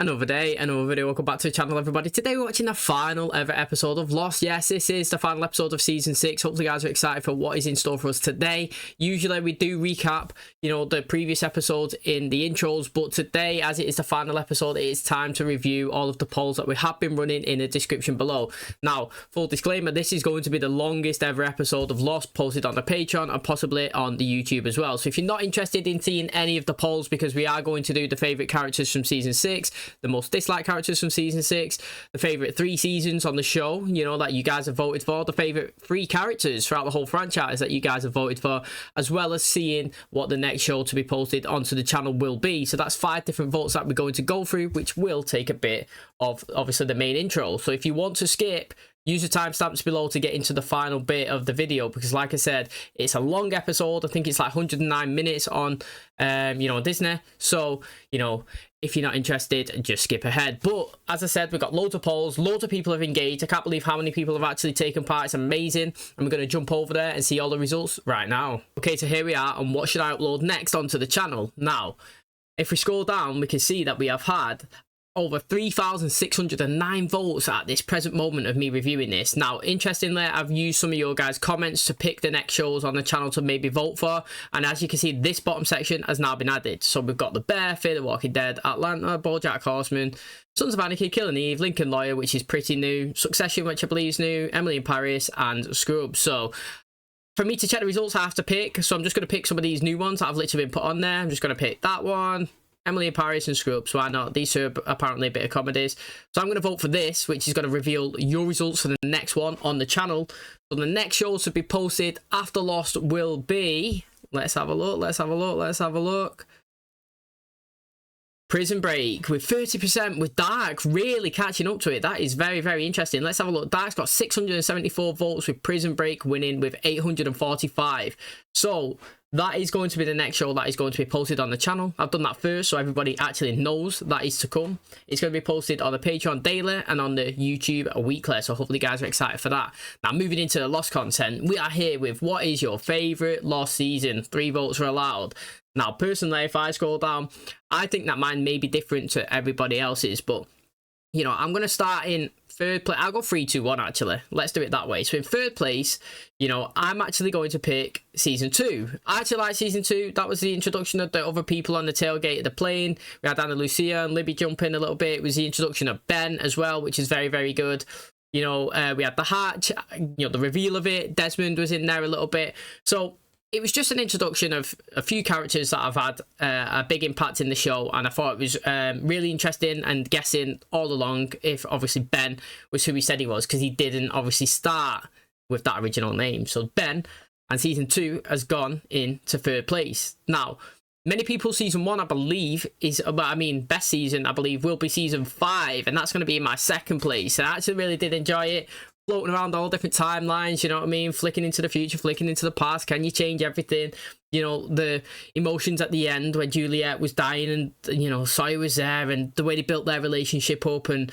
Another day, another video. Welcome back to the channel, everybody. Today we're watching the final ever episode of Lost. Yes, this is the final episode of season 6. Hopefully you guys are excited for what is in store for us today. Usually we do recap, the previous episodes in the intros, but today, as it is the final episode, it is time to review all of the polls that we have been running in the description below. Now, full disclaimer, this is going to be the longest ever episode of Lost posted on the Patreon and possibly on the YouTube as well. So if you're not interested in seeing any of the polls, because we are going to do the favourite characters from season 6, the most disliked characters from season 6, the favourite 3 seasons on the show, that you guys have voted for, the favourite 3 characters throughout the whole franchise that you guys have voted for, as well as seeing what the next show to be posted onto the channel will be. So that's 5 different votes that we're going to go through, which will take a bit of, obviously, the main intro. So if you want to skip, use the timestamps below to get into the final bit of the video, because like I said, it's a long episode. I think it's like 109 minutes on Disney. So if you're not interested, just skip ahead. But as I said, we've got loads of polls, loads of people have engaged. I can't believe how many people have actually taken part. It's amazing, and we're going to jump over there and see all the results right now. Okay, so here we are, and what should I upload next onto the channel? Now, if we scroll down, we can see that we have had over 3,609 votes at this present moment of me reviewing this. Now, interestingly, I've used some of your guys' comments to pick the next shows on the channel to maybe vote for, and as you can see, this bottom section has now been added. So we've got The Bear, Fear the Walking Dead, Atlanta, BoJack Horseman, Sons of Anarchy, Killing Eve, Lincoln Lawyer, which is pretty new, Succession, which I believe is new, Emily in Paris, and Scrubs. So for me to check the results, I have to pick, so I'm just going to pick some of these new ones that have literally been put on there. I'm just going to pick that one, Emily in Paris, and Scrubs. Why not? These are apparently a bit of comedies. So I'm going to vote for this, which is going to reveal your results for the next one on the channel. So the next shows to be posted after Lost will be, let's have a look. Prison Break with 30%, with Dark really catching up to it. That is very, very interesting. Let's have a look. Dark's got 674 votes, with Prison Break winning with 845. So that is going to be the next show that is going to be posted on the channel. I've done that first, so everybody actually knows that is to come. It's going to be posted on the Patreon daily and on the YouTube weekly, so hopefully you guys are excited for that. Now, moving into the Lost content, we are here with what is your favourite Lost season? 3 votes are allowed. Now, personally, if I scroll down, I think that mine may be different to everybody else's, but I'm going to start in third place. I'll go 3, 2, 1, actually. Let's do it that way. So in third place, I'm actually going to pick season 2. I actually like season 2. That was the introduction of the other people on the tailgate of the plane. We had Anna Lucia and Libby jump in a little bit. It was the introduction of Ben as well, which is very, very good. We had the hatch, the reveal of it. Desmond was in there a little bit. So it was just an introduction of a few characters that have had a big impact in the show, and I thought it was really interesting, and guessing all along if obviously Ben was who he said he was, because he didn't obviously start with that original name. So Ben, and season 2 has gone into third place. Now, many people, season 1, I believe, is, best season, I believe, will be season 5, and that's going to be in my second place. And I actually really did enjoy it. Floating around all different timelines, flicking into the future, flicking into the past. Can you change everything? The emotions at the end when Juliet was dying and, Sawyer was there, and the way they built their relationship up, and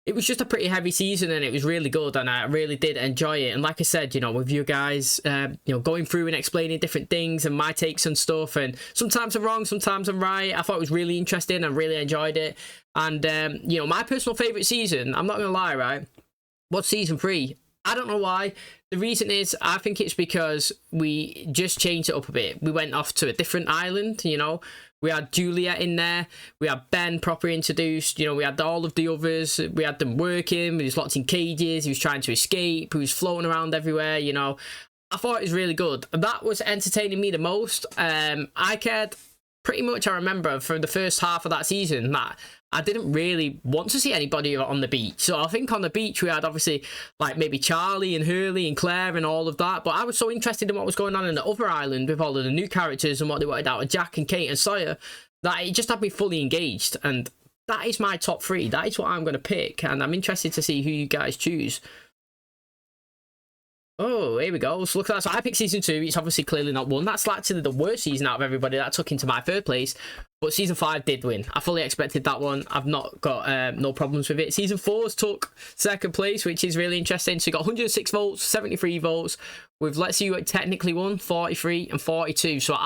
it was just a pretty heavy season, and it was really good, and I really did enjoy it. And like I said, with you guys, going through and explaining different things and my takes and stuff, and sometimes I'm wrong, sometimes I'm right. I thought it was really interesting. I really enjoyed it. And, my personal favourite season, I'm not going to lie, right? What's season 3? I don't know why. The reason is, I think it's because we just changed it up a bit. We went off to a different island, We had Juliet in there. We had Ben properly introduced. We had all of the others. We had them working. He was locked in cages. He was trying to escape. He was floating around everywhere, I thought it was really good. That was entertaining me the most. I cared pretty much, I remember, for the first half of that season, that I didn't really want to see anybody on the beach. So I think on the beach we had obviously like maybe Charlie and Hurley and Claire and all of that. But I was so interested in what was going on in the other island with all of the new characters and what they wanted out of Jack and Kate and Sawyer, that it just had me fully engaged. And that is my top 3. That is what I'm going to pick. And I'm interested to see who you guys choose. Oh, here we go. So look at that. So I picked season 2. It's obviously clearly not one. That's actually the worst season out of everybody that took into my third place. But season 5 did win. I fully expected that one. I've not got no problems with it. Season 4's took second place, which is really interesting. So you got 106 votes, 73 votes. With Let's See Who technically won, 43 and 42. So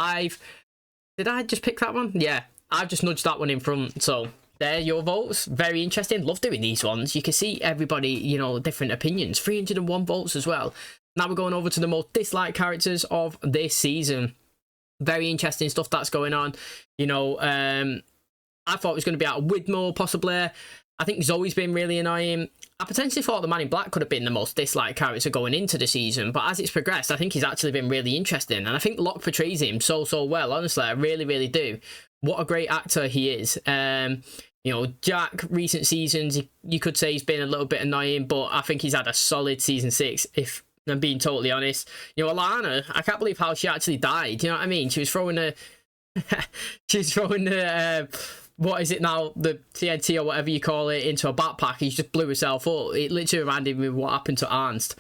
did I just pick that one? Yeah, I've just nudged that one in front. So There, your votes. Very interesting. Love doing these ones. You can see everybody, you know, different opinions. 301 votes as well. Now we're going over to the most disliked characters of this season. Very interesting stuff that's going on. You know, I thought it was going to be out of Widmore, possibly. I think Zoe's been really annoying. I potentially thought the Man in Black could have been the most disliked character going into the season, but as it's progressed, I think he's actually been really interesting, and I think Locke portrays him so well. Honestly, I really, really do. What a great actor he is. You know, Jack, recent seasons, you could say he's been a little bit annoying, but I think he's had a solid season 6, if I'm being totally honest. You know, Alana, I can't believe how she actually died. You know what I mean? She was throwing a... she's throwing a... what is it now? The TNT or whatever you call it into a backpack. He just blew herself up. It literally reminded me of what happened to Ernst.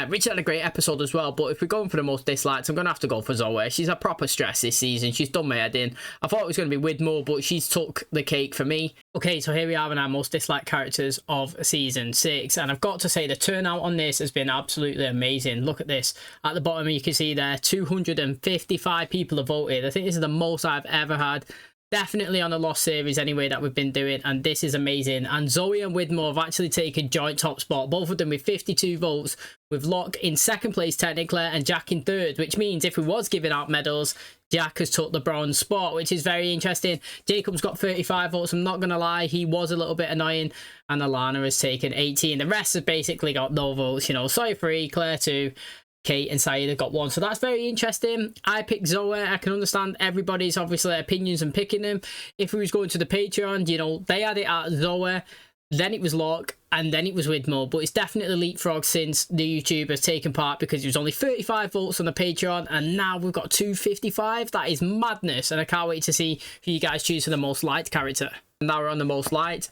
Richard had a great episode as well, but if we're going for the most disliked, I'm going to have to go for Zoe. She's a proper stress this season. She's done my head in. I thought it was going to be Widmore, but she's took the cake for me. Okay, so here we are in our most disliked characters of season 6, and I've got to say the turnout on this has been absolutely amazing. Look at this. At the bottom, you can see there, 255 people have voted. I think this is the most I've ever had. Definitely on a Lost series anyway that we've been doing, and this is amazing. And Zoe and Widmore have actually taken joint top spot, both of them with 52 votes, with Locke in 2nd place technically and Jack in 3rd, which means if we was giving out medals, Jack has took the bronze spot, which is very interesting. Jacob's got 35 votes, I'm not going to lie, he was a little bit annoying, and Alana has taken 18. The rest have basically got no votes, you know, Soy 3, Claire 2, Kate and Saeed have got 1, so that's very interesting. I picked Zoe. I can understand everybody's obviously opinions and picking them. If we was going to the Patreon, you know, they had it at Zoe, then it was Locke, and then it was Widmore, but it's definitely leapfrog since the YouTube has taken part, because there was only 35 votes on the Patreon, and now we've got 255. That is madness, and I can't wait to see who you guys choose for the most liked character. Now we're on the most liked.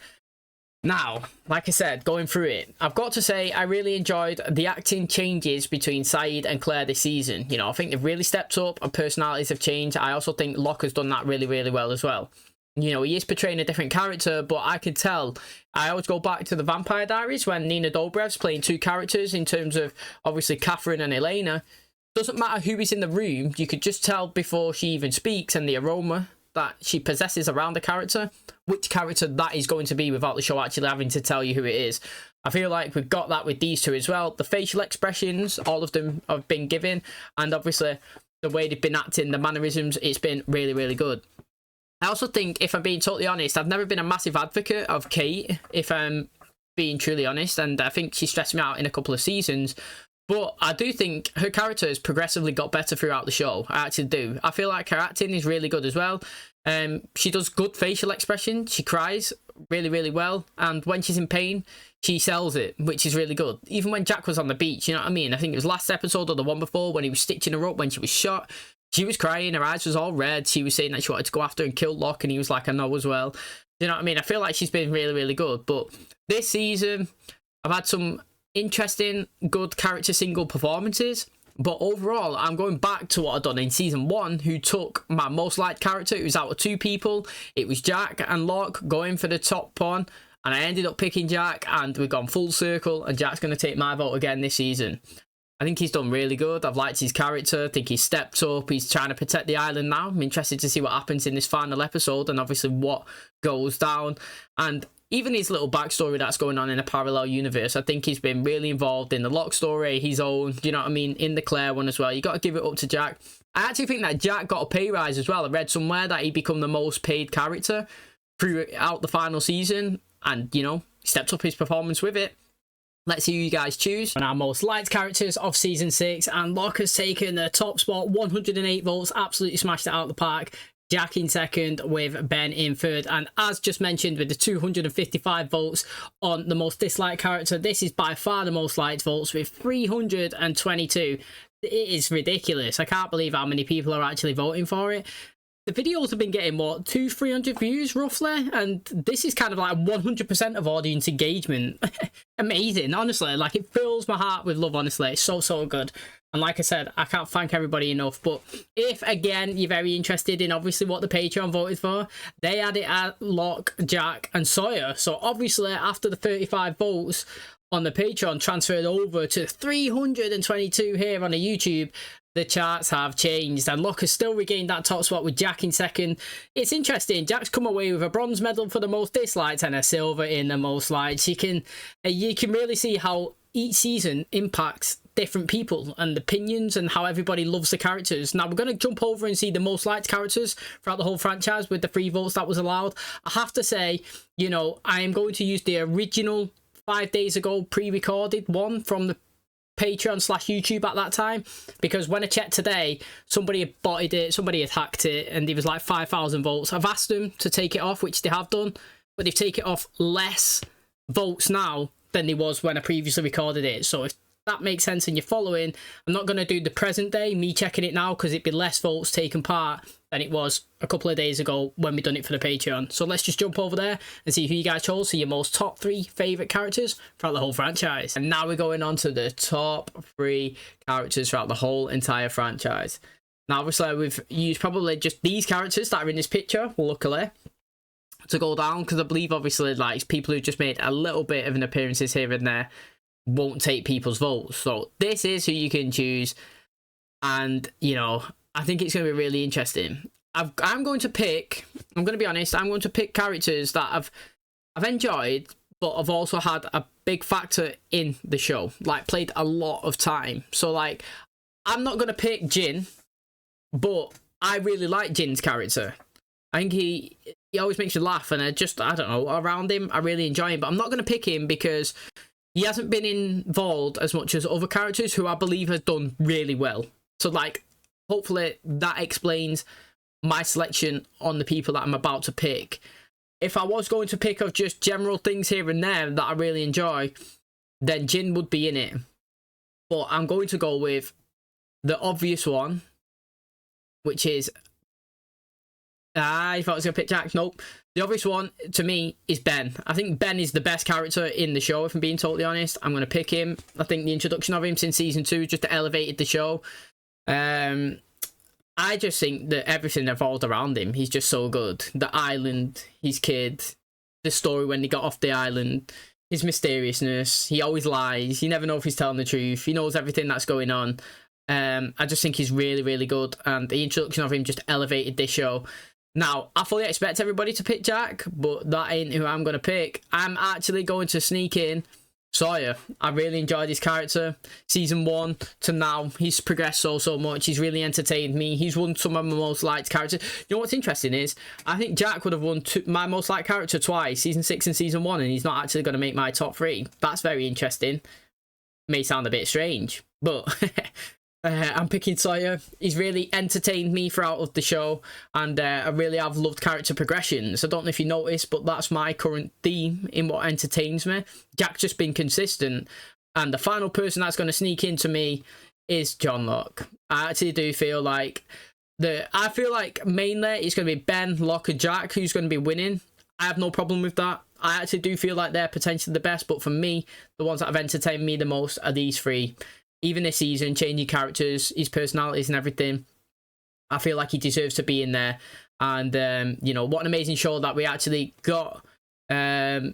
Now, like I said, going through it, I've got to say I really enjoyed the acting changes between Saeed and Claire this season. You know, I think they've really stepped up and personalities have changed. I also think Locke has done that really, really well as well. You know, he is portraying a different character, but I can tell. I always go back to the Vampire Diaries when Nina Dobrev's playing 2 characters in terms of, obviously, Catherine and Elena. Doesn't matter who is in the room, you could just tell before she even speaks, and the aroma that she possesses around the character, which character that is going to be without the show actually having to tell you who it is. I feel like we've got that with these 2 as well. The facial expressions, all of them have been given, and obviously the way they've been acting, the mannerisms, it's been really, really good. I also think, if I'm being totally honest, I've never been a massive advocate of Kate, if I'm being truly honest, and I think she stressed me out in a couple of seasons. But I do think her character has progressively got better throughout the show. I actually do. I feel like her acting is really good as well. She does good facial expression. She cries really, really well. And when she's in pain, she sells it, which is really good. Even when Jack was on the beach, you know what I mean? I think it was last episode or the one before when he was stitching her up when she was shot. She was crying. Her eyes was all red. She was saying that she wanted to go after and kill Locke, and he was like, I know as well. You know what I mean? I feel like she's been really, really good. But this season, I've had some interesting, good character single performances, but overall I'm going back to what I've done in season 1, who took my most liked character. It was out of 2 people. It was Jack and Locke going for the top one, and I ended up picking Jack, and we've gone full circle, and Jack's going to take my vote again this season. I think he's done really good. I've liked his character. I think he's stepped up. He's trying to protect the island now. I'm interested to see what happens in this final episode, and obviously what goes down, and even his little backstory that's going on in a parallel universe. I think he's been really involved in the Locke story, his own, you know what I mean, in the Claire one as well. You got to give it up to Jack. I actually think that Jack got a pay rise as well. I read somewhere that he become the most paid character throughout the final season, and, you know, stepped up his performance with it. Let's see who you guys choose. And our most liked characters of season 6, and Locke has taken the top spot, 108 votes, absolutely smashed it out of the park. Jack in 2nd with Ben in 3rd, and as just mentioned, with the 255 votes on the most disliked character, this is by far the most liked votes with 322. It is ridiculous. I can't believe how many people are actually voting for it. The videos have been getting, what, 200-300 views roughly, and this is kind of like 100% of audience engagement. Amazing, honestly. Like, it fills my heart with love, honestly. It's so good. And like I said, I can't thank everybody enough. But if, again, you're very interested in obviously what the Patreon voted for, they had it at Locke, Jack and Sawyer. So obviously after the 35 votes on the Patreon transferred over to 322 here on the YouTube, the charts have changed, and Locke has still regained that top spot with Jack in second. It's interesting. Jack's come away with a bronze medal for the most disliked and a silver in the most liked. You can really see how each season impacts different people and opinions and how everybody loves the characters. Now we're going to jump over and see the most liked characters throughout the whole franchise with the 3 votes that was allowed. I have to say, you know, I am going to use the original 5 days ago pre-recorded one from the Patreon/YouTube at that time, because when I checked today, somebody had botted it, somebody had hacked it, and there was like 5,000 votes. I've asked them to take it off, which they have done, but they've taken it off less votes now than there was when I previously recorded it. So if that makes sense and you're following, I'm not going to do the present day, me checking it now, because it'd be less votes taken part than it was a couple of days ago when we done it for the Patreon. So let's just jump over there and see who you guys chose for your most top 3 favourite characters throughout the whole franchise. And now we're going on to the top 3 characters throughout the whole entire franchise. Now obviously we've used probably just these characters that are in this picture, luckily, to go down, because I believe obviously like people who just made a little bit of an appearances here and there won't take people's votes. So this is who you can choose, and you know, I think it's going to be really interesting. I'm going to pick, I'm going to be honest, I'm going to pick characters that I've enjoyed, but I've also had a big factor in the show, like played a lot of time. So like, I'm not going to pick Jin, but I really like Jin's character. I think he always makes me laugh, and I don't know, around him, I really enjoy him, but I'm not going to pick him because he hasn't been involved as much as other characters who I believe has done really well. So like, hopefully that explains my selection on the people that I'm about to pick. If I was going to pick of just general things here and there that I really enjoy, then Jin would be in it. But I'm going to go with the obvious one, which is... I thought I was going to pick Jack. Nope. The obvious one, to me, is Ben. I think Ben is the best character in the show, if I'm being totally honest. I'm going to pick him. I think the introduction of him since Season 2 just elevated the show. I just think that everything evolved around him. He's just so good. The island, his kid, the story when he got off the island, his mysteriousness. He always lies. You never know if he's telling the truth. He knows everything that's going on. I just think he's really, really good. And the introduction of him just elevated this show. Now, I fully expect everybody to pick Jack, but that ain't who I'm going to pick. I'm actually going to sneak in Sawyer. I really enjoyed his character. Season 1 to now, he's progressed so much. He's really entertained me. He's won some of my most liked characters. You know what's interesting is, I think Jack would have won my most liked character twice, Season 6 and Season 1, and he's not actually going to make my top 3. That's very interesting. May sound a bit strange, but... I'm picking Sawyer. He's really entertained me throughout of the show, and I really have loved character progressions. I don't know if you noticed, but that's my current theme in what entertains me. Jack's just been consistent, and the final person that's going to sneak into me is John Locke. I actually do feel like I feel like mainly it's going to be Ben, Locke, and Jack who's going to be winning. I have no problem with that. I actually do feel like they're potentially the best, but for me, the ones that have entertained me the most are these 3. Even this season, changing characters, his personalities and everything, I feel like he deserves to be in there. And, you know, what an amazing show that we actually got to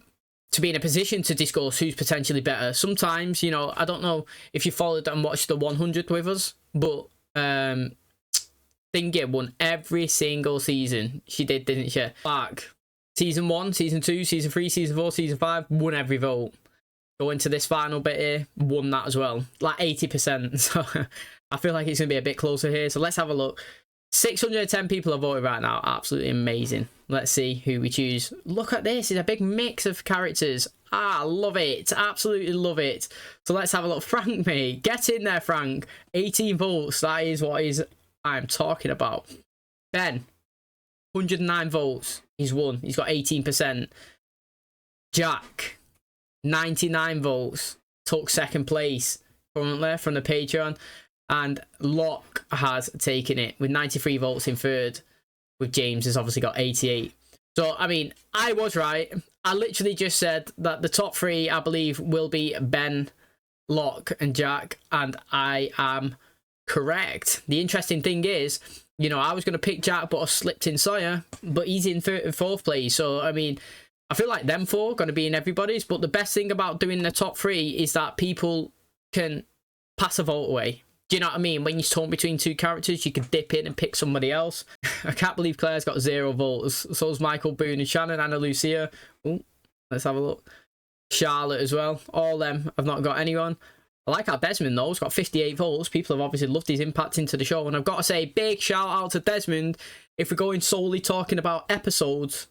be in a position to discuss who's potentially better. Sometimes, you know, I don't know if you followed and watched the 100 with us, but Thingy won every single season. She did, didn't she? Like, Season 1, Season 2, Season 3, Season 4, Season 5, won every vote. Go into this final bit here, won that as well, like 80%. So I feel like it's going to be a bit closer here. So let's have a look. 610 people are voting right now. Absolutely amazing. Let's see who we choose. Look at this. It's a big mix of characters. Love it. Absolutely love it. So let's have a look. Frank, mate. Get in there, Frank. 18 votes. That is what I'm talking about. Ben, 109 votes. He's won. He's got 18%. Jack, 99 votes, took second place currently from the Patreon, and Locke has taken it with 93 votes in third, with James has obviously got 88. So I mean, I was right. I literally just said that the top 3 I believe will be Ben, Locke and Jack, and I am correct. The interesting thing is, you know, I was going to pick Jack, but I slipped in Sawyer, but he's in third and fourth place. So I mean, I feel like them 4 are going to be in everybody's, but the best thing about doing the top 3 is that people can pass a vote away. Do you know what I mean? When you're torn between two characters, you can dip in and pick somebody else. I can't believe Claire's got 0 votes. So's Michael Boone and Shannon, Anna Lucia. Ooh, let's have a look. Charlotte as well. All them. I've not got anyone. I like how Desmond, though, has got 58 votes. People have obviously loved his impact into the show. And I've got to say, big shout out to Desmond. If we're going solely talking about episodes,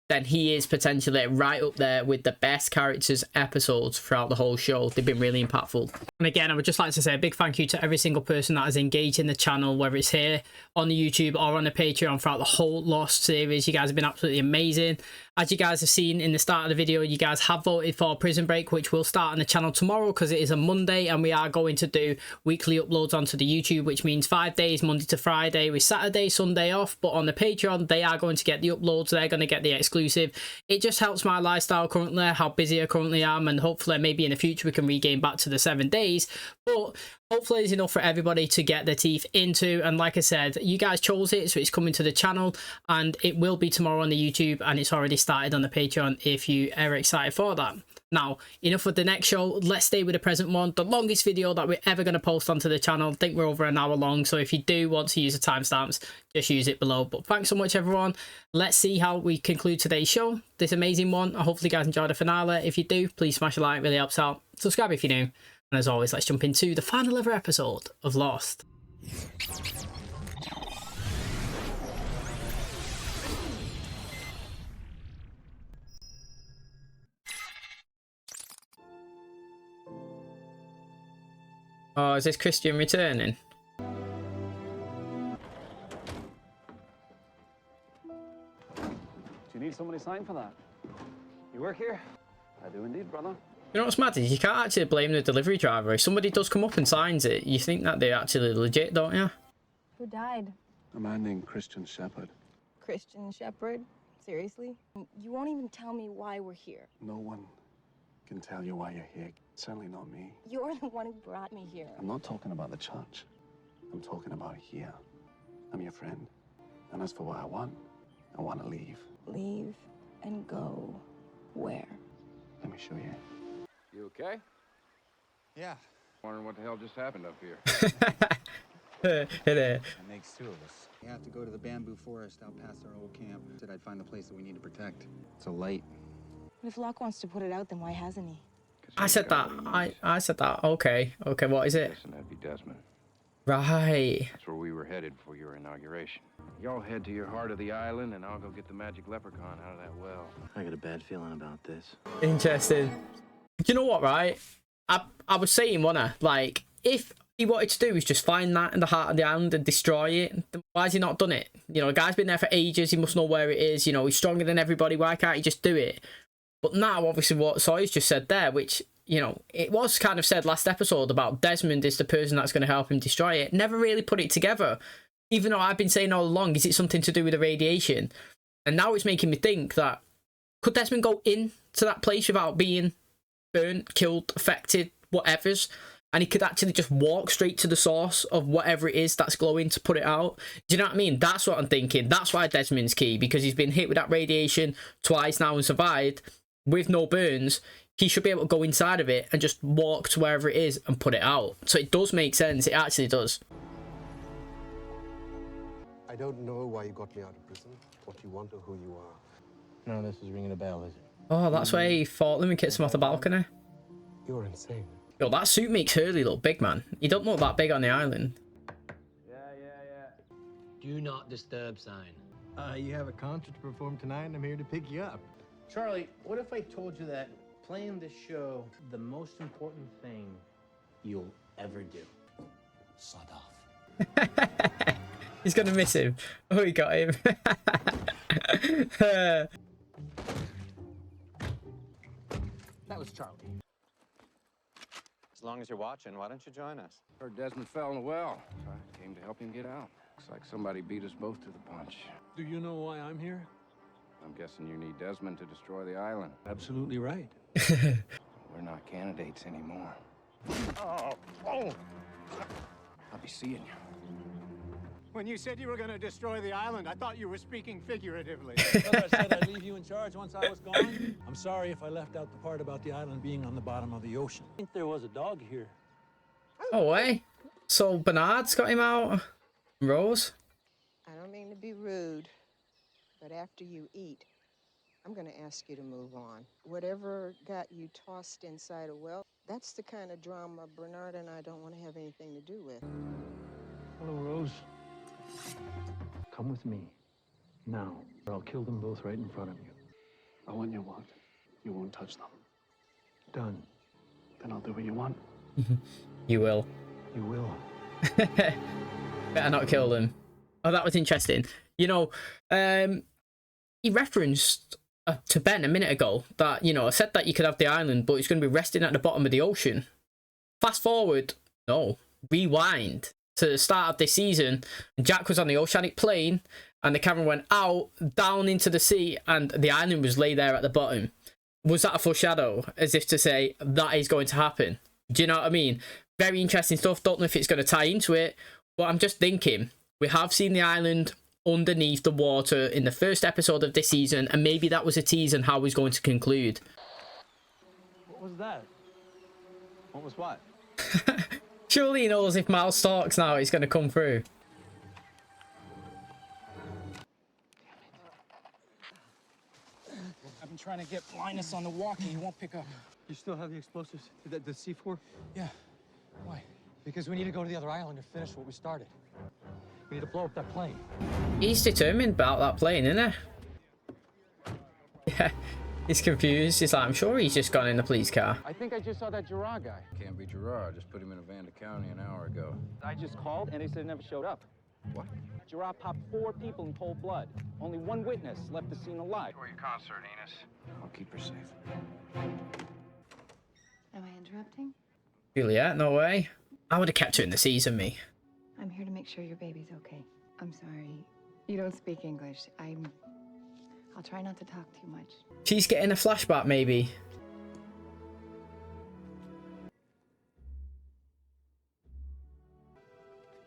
then he is potentially right up there with the best characters episodes throughout the whole show. They've been really impactful. And again, I would just like to say a big thank you to every single person that has engaged in the channel, whether it's here on the YouTube or on the Patreon throughout the whole Lost series. You guys have been absolutely amazing. As you guys have seen in the start of the video, you guys have voted for Prison Break, which will start on the channel tomorrow because it is a Monday, and we are going to do weekly uploads onto the YouTube, which means 5 days, Monday to Friday, with Saturday, Sunday off. But on the Patreon, they are going to get the uploads. They're going to get the exclusive. It just helps my lifestyle currently, how busy I currently am, and hopefully maybe in the future we can regain back to the 7 days. But hopefully it's enough for everybody to get their teeth into. And like I said, you guys chose it, so it's coming to the channel, and it will be tomorrow on the YouTube, and it's already started on the Patreon if you are excited for that. Now, enough with the next show. Let's stay with the present one. The longest video that we're ever going to post onto the channel. I think we're over an hour long, so if you do want to use the timestamps, just use it below. But thanks so much, everyone. Let's see how we conclude today's show, this amazing one. I hopefully you guys enjoyed the finale. If you do, please smash a like, really helps out. Subscribe if you're new. And as always, let's jump into the final ever episode of Lost. Oh, is this Christian returning? Do you need somebody signed for that? You work here? I do indeed, brother. You know what's mad is you can't actually blame the delivery driver. If somebody does come up and signs it, you think that they're actually legit, don't you? Who died? A man named Christian Shepherd. Christian Shepherd? Seriously? You won't even tell me why we're here. No one can tell you why you're here. Certainly not me. You're the one who brought me here. I'm not talking about the church. I'm talking about here. I'm your friend. And as for what I want to leave. Leave and go where? Let me show you. You okay? Yeah. Wondering what the hell just happened up here. That makes 2 of us. We have to go to the bamboo forest out past our old camp. Said I'd find the place that we need to protect. It's a light. But if Locke wants to put it out, then why hasn't he? I said that. I said that. Okay. Okay, what is it? Listen, that'd be Desmond. Right. That's where we were headed for your inauguration. Y'all head to your heart of the island, and I'll go get the magic leprechaun out of that well. I got a bad feeling about this. Interesting. Do you know what, right? I was saying, wasn't I? Like, if he wanted to do is just find that in the heart of the island and destroy it, then why has he not done it? You know, the guy's been there for ages. He must know where it is. You know, he's stronger than everybody. Why can't he just do it? But now, obviously, what Sawyer's just said there, which, you know, it was kind of said last episode about Desmond is the person that's going to help him destroy it. Never really put it together. Even though I've been saying all along, is it something to do with the radiation? And now it's making me think that, could Desmond go into that place without being burnt, killed, affected, whatever's? And he could actually just walk straight to the source of whatever it is that's glowing to put it out. Do you know what I mean? That's what I'm thinking. That's why Desmond's key, because he's been hit with that radiation twice now and survived with no burns. He should be able to go inside of it and just walk to wherever it is and put it out. So it does make sense. It actually does. I don't know why you got me out of prison, what you want or who you are. None of this is ringing a bell, is it? Oh, that's why he fought them and kicked him off the balcony. You're insane. Yo, that suit makes Hurley look big, man. He don't look that big on the island. Yeah. Do not disturb sign. You have a concert to perform tonight, and I'm here to pick you up. Charlie, what if I told you that playing this show, the most important thing you'll ever do? Sod off. He's gonna miss him. Oh, he got him. That was Charlie. As long as you're watching, why don't you join us? Heard Desmond fell in the well, so I came to help him get out. Looks like somebody beat us both to the punch. Do you know why I'm here? I'm guessing you need Desmond to destroy the island. Absolutely right. We're not candidates anymore. Oh! I'll be seeing you. When you said you were going to destroy the island, I thought you were speaking figuratively. Well, I said I'd leave you in charge once I was gone. I'm sorry if I left out the part about the island being on the bottom of the ocean. I think there was a dog here. Oh, way. So Bernard's got him out. Rose. I don't mean to be rude, but after you eat, I'm going to ask you to move on. Whatever got you tossed inside a well, that's the kind of drama Bernard and I don't want to have anything to do with. Hello, Rose. Come with me. Now, or I'll kill them both right in front of you. I want you what? You won't touch them. Done. Then I'll do what you want. You will. You will. Better not kill them. Oh, that was interesting. You know, he referenced to Ben a minute ago that, you know, I said that you could have the island, but it's going to be resting at the bottom of the ocean. Fast forward, no, rewind to the start of this season. Jack was on the oceanic plane, and the camera went out, down into the sea, and the island was laid there at the bottom. Was that a foreshadow? As if to say, that is going to happen. Do you know what I mean? Very interesting stuff. Don't know if it's going to tie into it, but I'm just thinking, we have seen the island underneath the water in the first episode of this season, and maybe that was a tease on how he's going to conclude. What was that? What was what? Surely he knows if Miles talks now, he's going to come through. I've been trying to get Linus on the walkie. He won't pick up. You still have the explosives? The C4? Yeah. Why? Because we need to go to the other island and finish what we started. We need to blow up that plane. He's determined about that plane, isn't he? Yeah, he's confused. He's like, I'm sure he's just gone in the police car. I think I just saw that Gerard guy. Can't be Gerard. Just put him in a van to county an hour ago. I just called and they said it never showed up. What? Gerard popped 4 people in cold blood. Only 1 witness left the scene alive. Or your concert, Enos. I'll keep her safe. Am I interrupting? Juliet, no way. I would have kept her in the season, me. I'm here to make sure your baby's okay. I'm sorry. You don't speak English. I'll try not to talk too much. She's getting a flashback, maybe.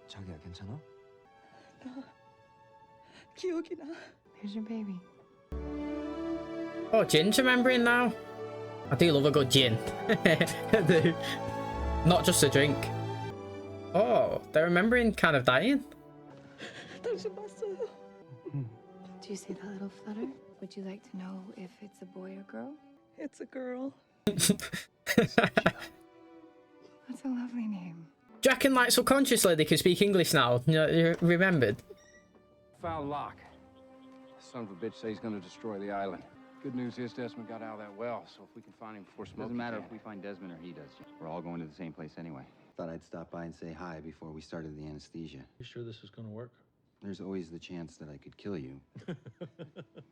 자기야, 괜찮아? 기억이 나. There's your baby. Oh, Jin's remembering now. I do love a good gin. I do. Not just a drink. Oh, they're remembering kind of dying. Do you see that little flutter? Would you like to know if it's a boy or girl? It's a girl. That's a lovely name. Do you reckon, like, subconsciously they can speak English now? You know, you remembered? Found lock. Son of a bitch says he's gonna destroy the island. Good news is Desmond got out of that well, so if we can find him before smoke. Doesn't matter if we find Desmond or he does. We're all going to the same place anyway. Thought I'd stop by and say hi before we started the anesthesia. You sure this is gonna work? There's always the chance that I could kill you.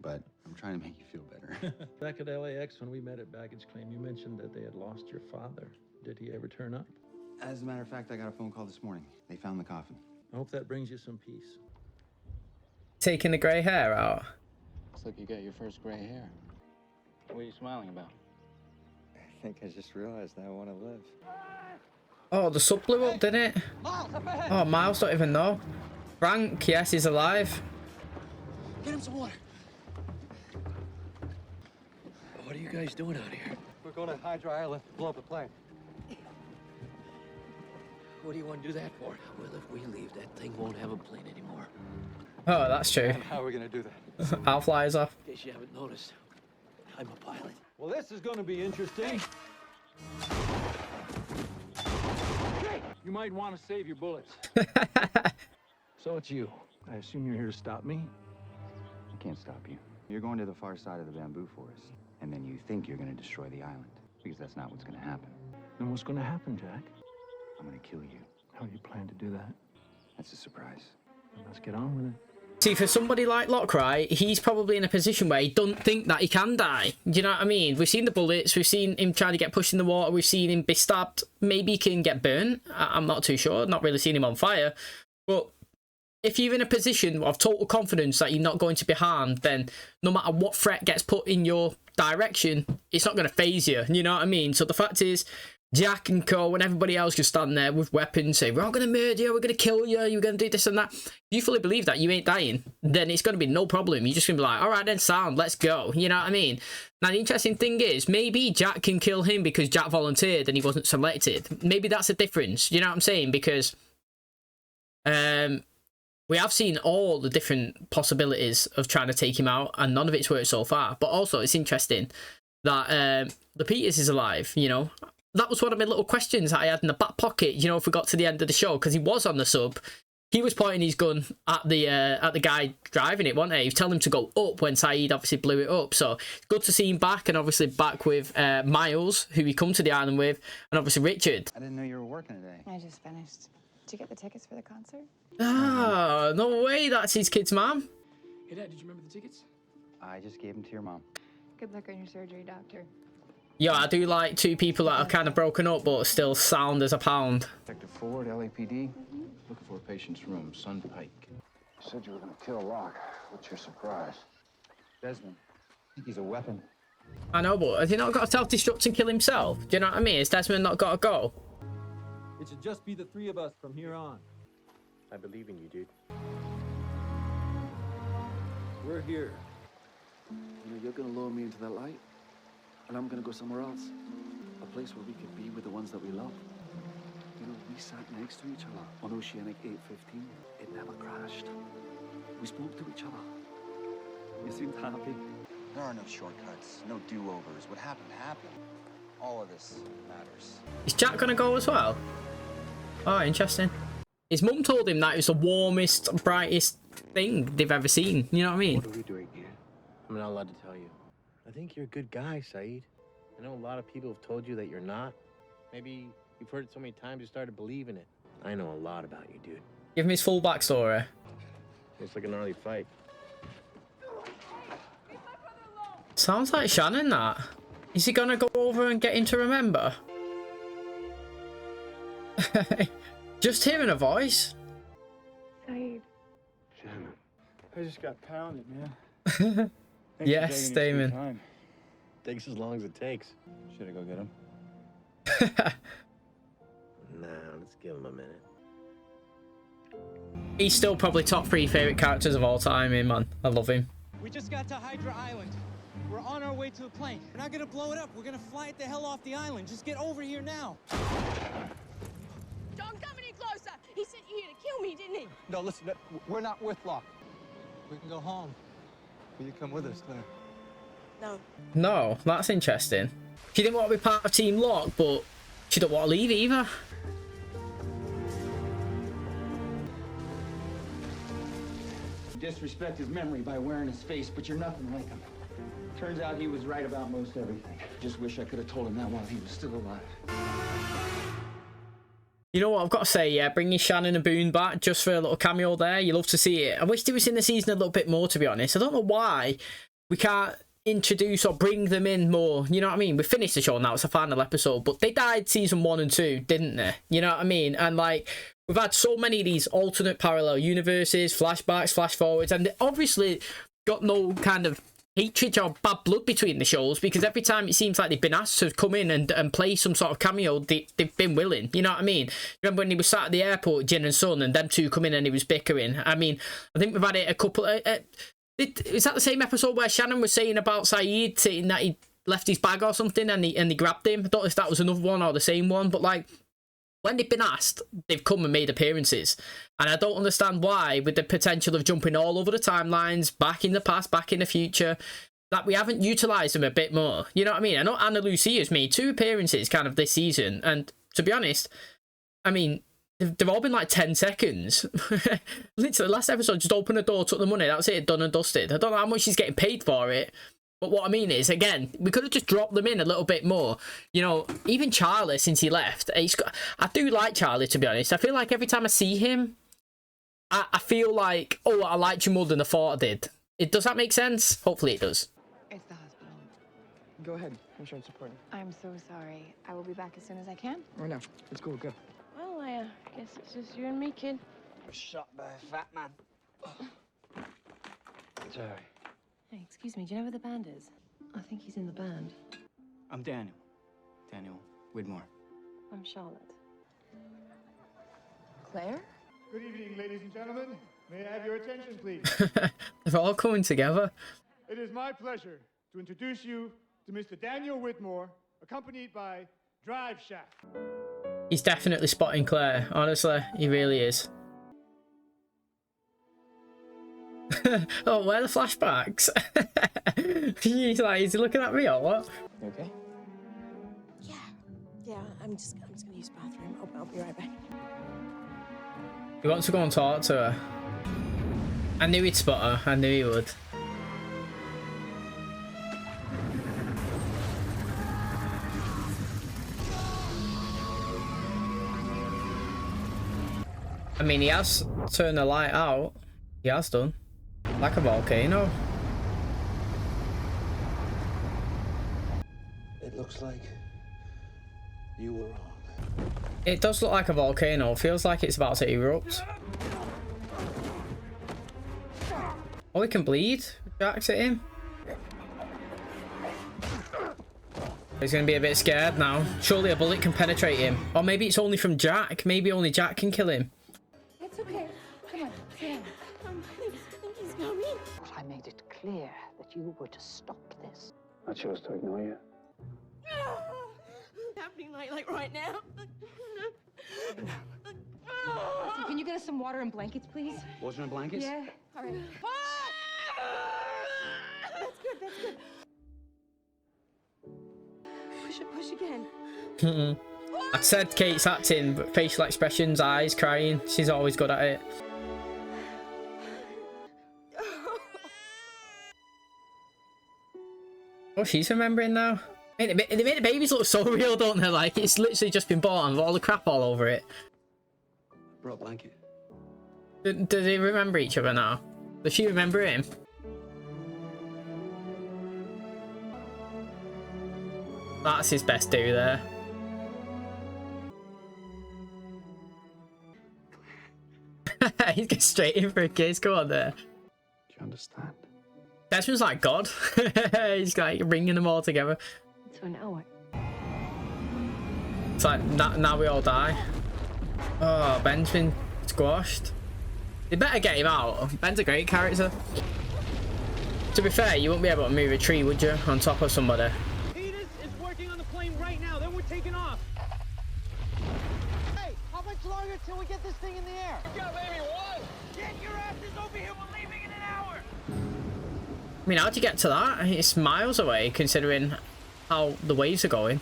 But I'm trying to make you feel better. Back at LAX, when we met at baggage claim, you mentioned that they had lost your father. Did he ever turn up? As a matter of fact, I got a phone call this morning. They found the coffin. I hope that brings you some peace. Taking the grey hair out. Looks like you got your first gray hair. What are you smiling about? I think I just realized I want to live. Oh, the sub blew up, didn't it? Oh, Miles don't even know. Frank, yes, he's alive. Get him some water. What are you guys doing out here? We're going to Hydra Island, blow up the plane. What do you want to do that for? Well, if we leave, that thing won't have a plane anymore. Oh, that's true. And how are we going to do that? I'll fly us off. In case you haven't noticed, I'm a pilot. Well, this is going to be interesting. You might want to save your bullets. So it's you. I assume you're here to stop me? I can't stop you. You're going to the far side of the bamboo forest, and then you think you're going to destroy the island, because that's not what's going to happen. Then what's going to happen, Jack? I'm going to kill you. How do you plan to do that? That's a surprise. Then let's get on with it. See, for somebody like Locke, right, he's probably in a position where he don't think that he can die. Do you know what I mean? We've seen the bullets, we've seen him trying to get pushed in the water, we've seen him be stabbed. Maybe he can get burnt. I'm not too sure. Not really seen him on fire. But if you're in a position of total confidence that you're not going to be harmed, then no matter what threat gets put in your direction, it's not going to phase you. You know what I mean? So the fact is, Jack and Co and everybody else can stand there with weapons, say, we're all going to murder you, we're going to kill you, you're going to do this and that. If you fully believe that you ain't dying, then it's going to be no problem. You're just going to be like, all right then, sound, let's go. You know what I mean? Now, the interesting thing is, maybe Jack can kill him because Jack volunteered and he wasn't selected. Maybe that's a difference. You know what I'm saying? Because We have seen all the different possibilities of trying to take him out, and none of it's worked so far. But also, it's interesting that the Peters is alive, you know. That was one of my little questions that I had in the back pocket, you know, if we got to the end of the show, because he was on the sub. He was pointing his gun at the guy driving it, wasn't he? He was telling him to go up when Saeed obviously blew it up. So it's good to see him back, and obviously back with Miles, who he come to the island with, and obviously Richard. I didn't know you were working today. I just finished. Did you get the tickets for the concert? Ah, no way, that's his kid's mom. Hey, Dad, did you remember the tickets? I just gave them to your mom. Good luck on your surgery, doctor. Yeah, I do like two people that are kind of broken up but still sound as a pound. Detective Ford, LAPD. Looking for a patient's room, Sun Pike. You said you were gonna kill Locke. What's your surprise? Desmond, I think he's a weapon. I know, but has he not got to self-destruct and kill himself? Do you know what I mean? Has Desmond not got to go? It should just be the three of us from here on. I believe in you, dude. We're here. You know, you're gonna lure me into that light, and I'm gonna go somewhere else. A place where we could be with the ones that we love. You know, we sat next to each other on Oceanic 815. It never crashed. We spoke to each other. You seemed happy. There are no shortcuts, no do-overs. What happened, happened. All of this matters. Is Jack gonna go as well? Oh, interesting. His mum told him that it was the warmest, brightest thing they've ever seen. You know what I mean? What are we doing here? I'm not allowed to tell you. I think you're a good guy, Saeed. I know a lot of people have told you that you're not. Maybe you've heard it so many times you started believing it. I know a lot about you, dude. Give him his full backstory. It's like a gnarly fight. Sounds like Shannon, that. Is he gonna go over and get him to remember? Just hearing a voice. Saeed. Shannon. I just got pounded, man. Yes, Damon. Takes as long as it takes. Should I go get him? Nah, let's give him a minute. He's still probably top 3 favourite characters of all time, man. I love him. We just got to Hydra Island. We're on our way to the plane. We're not gonna blow it up. We're gonna fly it the hell off the island. Just get over here now. Don't come any closer. He sent you here to kill me, didn't he? No, listen, we're not with Locke. We can go home. Will you come with us, Claire? No. No, that's interesting. She didn't want to be part of Team Locke, but she don't want to leave either. Disrespect his memory by wearing his face, but you're nothing like him. Turns out he was right about most everything. Just wish I could have told him that while he was still alive. You know what, I've got to say, yeah, bringing Shannon and Boone back just for a little cameo there, you love to see it. I wish they was in the season a little bit more, to be honest. I don't know why we can't introduce or bring them in more, you know what I mean? We finished the show now, it's the final episode, but they died season 1 and 2, didn't they? You know what I mean? And like, we've had so many of these alternate parallel universes, flashbacks, flash forwards, and they obviously got no kind of hatred or bad blood between the shows, because every time it seems like they've been asked to come in and play some sort of cameo, they've been willing, you know what I mean? Remember when he was sat at the airport, Jin and Son, and them two come in and he was bickering? I mean, I think we've had it a couple... is that the same episode where Shannon was saying about Saeed, saying that he left his bag or something and he grabbed him? I don't know if that was another one or the same one, but like, when they've been asked, they've come and made appearances. And I don't understand why, with the potential of jumping all over the timelines, back in the past, back in the future, that we haven't utilised them a bit more. You know what I mean? I know Anna Lucia's made 2 appearances kind of this season. And to be honest, I mean, they've all been like 10 seconds. Literally, last episode, just opened the door, took the money, that was it, done and dusted. I don't know how much she's getting paid for it. But what I mean is, again, we could have just dropped them in a little bit more. You know, even Charlie, since he left, I do like Charlie, to be honest. I feel like every time I see him, I feel like, oh, I liked you more than I thought I did. Does that make sense? Hopefully it does. It's the hospital. Go ahead. I'm sure it's important. I'm so sorry. I will be back as soon as I can. Oh, no. Let's go. Go. Well, I guess it's just you and me, kid. I was shot by a fat man. Sorry. Hey, excuse me, do you know where the band is? I think he's in the band. I'm Daniel. Daniel Widmore. I'm Charlotte. Claire? Good evening, ladies and gentlemen. May I have your attention, please? They're all coming together. It is my pleasure to introduce you to Mr. Daniel Widmore, accompanied by Drive Shaft. He's definitely spotting Claire. Honestly, he really is. Oh, where are the flashbacks? He's like, is he looking at me or what? You okay? Yeah, I'm just gonna use the bathroom. I'll be right back. He wants to go and talk to her. I knew he'd spot her. I knew he would. I mean, he has turned the light out. He has done. Like a volcano. It looks like you were wrong. It does look like a volcano. Feels like it's about to erupt. Oh, he can bleed. Jack's at him. He's going to be a bit scared now. Surely a bullet can penetrate him. Or maybe it's only from Jack. Maybe only Jack can kill him. It's okay. Come on, sit down. He's coming. I made it clear that you were to stop this. I chose to ignore you. It's happening like right now. Listen, can you get us some water and blankets, please? Water and blankets? Yeah. All right. That's good. That's good. Push again. I said Kate's acting, but facial expressions, eyes, crying. She's always good at it. Oh, she's remembering now. They make the babies look so real, don't they? Like, it's literally just been born with all the crap all over it. Brought a blanket. Do they remember each other now? Does she remember him? That's his best do there. He's going straight in for a kiss. Go on there. Do you understand? Desmond's like God. He's like ringing them all together. So now what? It's like now we all die. Oh, Ben's been squashed. They better get him out. Ben's a great character. To be fair, you wouldn't be able to move a tree, would you? On top of somebody. Peters is working on the plane right now. Then we're taking off. Hey, how much longer till we get this thing in the air? You got maybe one. Get your asses over here. We're leaving in an hour. I mean, how'd you get to that? It's miles away, considering how the waves are going.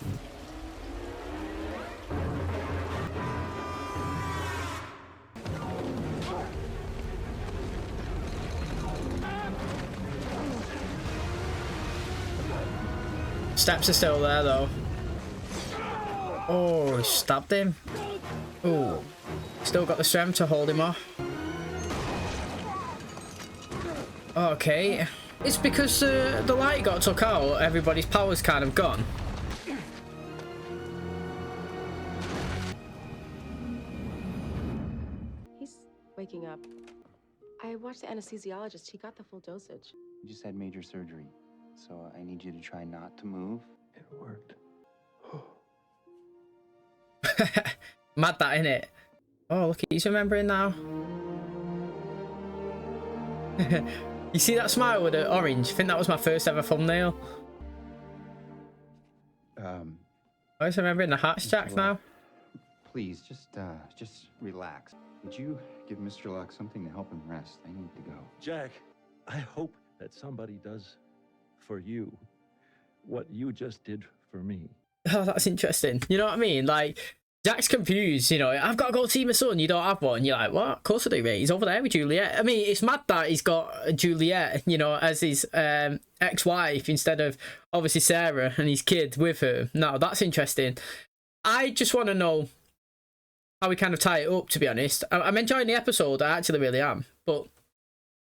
Steps are still there, though. Oh, he stabbed him. Oh, still got the strength to hold him off. Okay. It's because the light got took out, everybody's power's kind of gone. He's waking up. I watched the anesthesiologist. He got the full dosage. You just had major surgery, so I need you to try not to move. It worked. Mad that, innit? Oh, look, he's remembering now. You see that smile with the orange? I think that was my first ever thumbnail. I was remembering the hatch Jack now. Please, just relax. Would you give Mr. Locke something to help him rest? I need to go. Jack, I hope that somebody does for you what you just did for me. Oh, that's interesting. You know what I mean? Like, Jack's confused, you know, I've got to go see my son, you don't have one. You're like, what? Of course I do, mate. He's over there with Juliet. I mean, it's mad that he's got Juliet, you know, as his ex-wife instead of, obviously, Sarah and his kid with her. Now, that's interesting. I just want to know how we kind of tie it up, to be honest. I'm enjoying the episode, I actually really am. But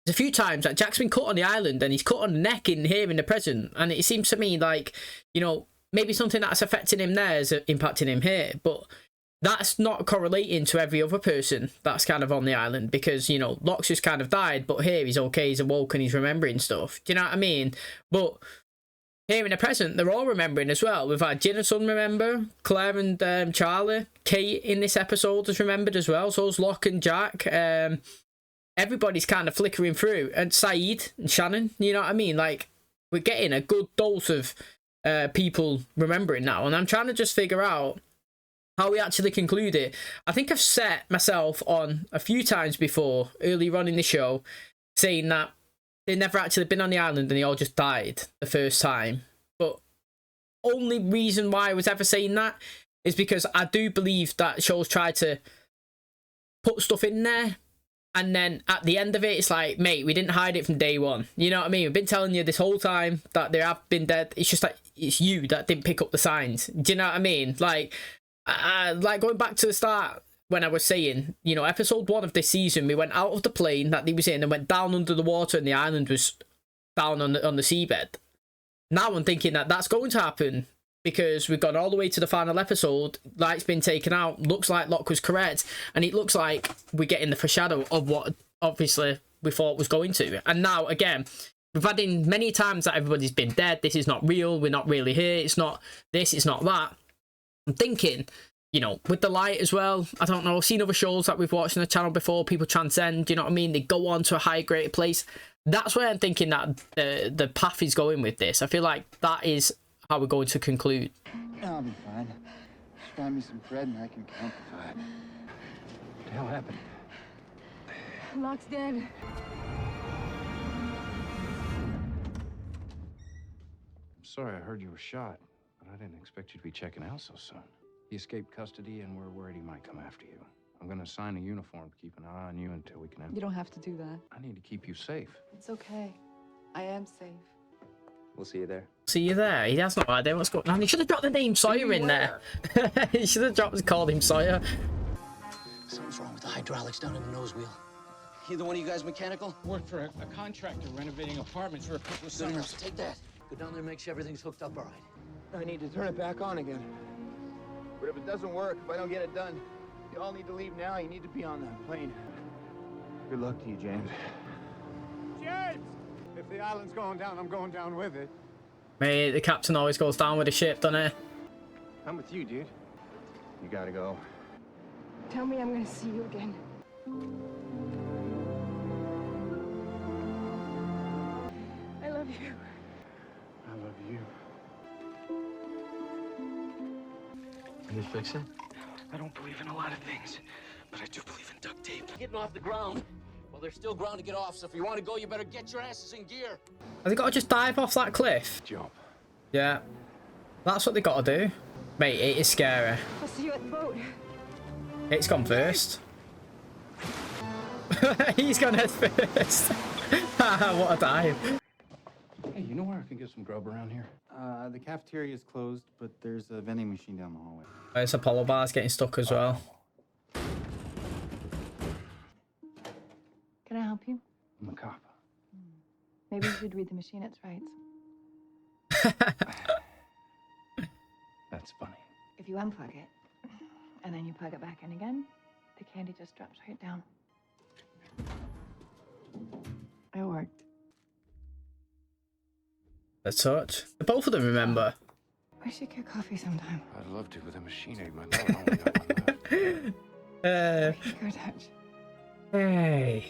there's a few times that Jack's been cut on the island and he's cut on the neck in here in the present. And it seems to me like, you know, maybe something that's affecting him there is impacting him here. But that's not correlating to every other person that's kind of on the island because, you know, Locke's just kind of died, but here he's okay, he's awoke and he's remembering stuff. Do you know what I mean? But here in the present, they're all remembering as well. We've had Jin and Son remember, Claire and Charlie. Kate in this episode has remembered as well, so's Locke and Jack. Everybody's kind of flickering through. And Saeed and Shannon, you know what I mean? Like, we're getting a good dose of people remembering now. And I'm trying to just figure out how we actually conclude it. I think I've set myself on a few times before, earlier on in the show, saying that they'd never actually been on the island and they all just died the first time. But only reason why I was ever saying that is because I do believe that shows try to put stuff in there, and then at the end of it, it's like, mate, we didn't hide it from day one. You know what I mean? We've been telling you this whole time that they have been dead. It's just like, it's you that didn't pick up the signs. Do you know what I mean? Like, like going back to the start when I was saying, you know, episode 1 of this season, we went out of the plane that he was in and went down under the water, and the island was down on the seabed. Now I'm thinking that that's going to happen because we've gone all the way to the final episode. Light's been taken out. Looks like Locke was correct, and it looks like we're getting the foreshadow of what obviously we thought was going to. And now again, we've had in many times that everybody's been dead. This is not real. We're not really here. It's not this. It's not that. I'm thinking, you know, with the light as well, I don't know, I've seen other shows that we've watched on the channel before, people transcend, you know what I mean? They go on to a higher greater place. That's where I'm thinking that the path is going with this. I feel like that is how we're going to conclude. No, I'll be fine. Just find me some bread and I can count the five. What the hell happened? Locke's dead. I'm sorry I heard you were shot, but I didn't expect you to be checking out so soon. He escaped custody, and we're worried he might come after you. I'm gonna assign a uniform to keep an eye on you until we can... You don't have to do that. I need to keep you safe. It's okay. I am safe. We'll see you there. See you there. He has no idea what's going on. He should have dropped the name Sawyer in there. He should have called him Sawyer. Something's wrong with the hydraulics down in the nose wheel. Either one of you guys mechanical? Work for a contractor renovating apartments for a couple of summers. Take that. Go down there and make sure everything's hooked up all right. I need to turn it back on again. But if it doesn't work, if I don't get it done, you all need to leave now. You need to be on that plane. Good luck to you, James. James! If the island's going down, I'm going down with it. Mate, the captain always goes down with the ship, doesn't he? I'm with you, dude. You gotta go. Tell me I'm gonna see you again. I love you. I love you. Can you fix it? I don't believe in a lot of things, but I do believe in duct tape. Getting off the ground. Well, there's still ground to get off, so if you want to go, you better get your asses in gear. Have they got to just dive off that cliff? Jump. Yeah. That's what they got to do. Mate, it is scary. I'll see you at the boat. It's gone first. He's gone head first. What a dive. Hey, you know where I can get some grub around here? The cafeteria is closed, but there's a vending machine down the hallway. There's Apollo bars getting stuck as well. Can I help you? I'm a cop. Maybe you should read the machine its rights. That's funny. If you unplug it, and then you plug it back in again, the candy just drops right down. It worked. The touch. Both of them remember. We should get coffee sometime. I'd love to, but the machine ate my mouth. I only got one left. Go touch. Hey.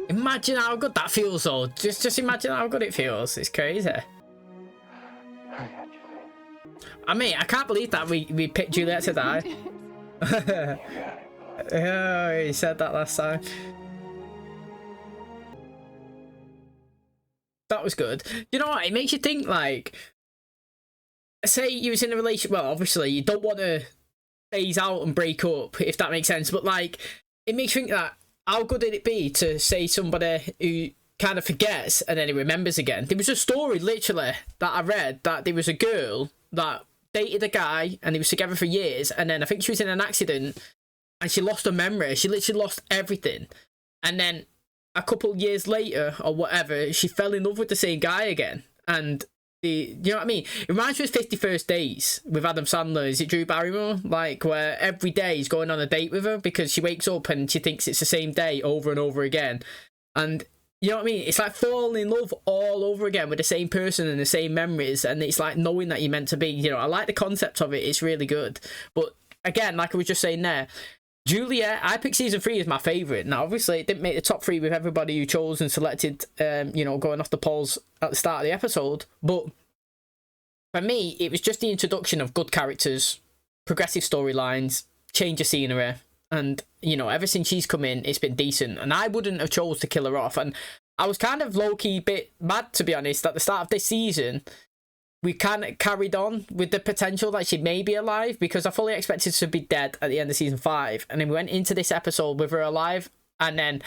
Imagine how good that feels, though. Just imagine how good it feels. It's crazy. I mean, I can't believe that we picked Juliet to die. Oh, he said that last time. That was good. You know what? It makes you think, like, say you was in a relationship. Well, obviously, you don't want to phase out and break up, if that makes sense. But, like, it makes you think that how good would it be to say somebody who kind of forgets and then he remembers again? There was a story, literally, that I read that there was a girl that dated a guy and they was together for years, and then I think she was in an accident and she lost her memory. She literally lost everything. And then a couple of years later or whatever, she fell in love with the same guy again. And you know what I mean? It reminds me of 50 First Days with Adam Sandler. Is it Drew Barrymore? Like, where every day he's going on a date with her because she wakes up and she thinks it's the same day over and over again. And you know what I mean? It's like falling in love all over again with the same person and the same memories. And it's like knowing that you're meant to be. You know, I like the concept of it. It's really good. But again, like I was just saying there, Juliet, I picked season 3 as my favourite. Now, obviously, it didn't make the top 3 with everybody who chose and selected, you know, going off the polls at the start of the episode. But For me, it was just the introduction of good characters, progressive storylines, change of scenery, and, you know, ever since she's come in, it's been decent, and I wouldn't have chose to kill her off. And I was kind of low-key bit mad, to be honest, at the start of this season. We kind of carried on with the potential that she may be alive, because I fully expected her to be dead at the end of season 5, and then we went into this episode with her alive, and then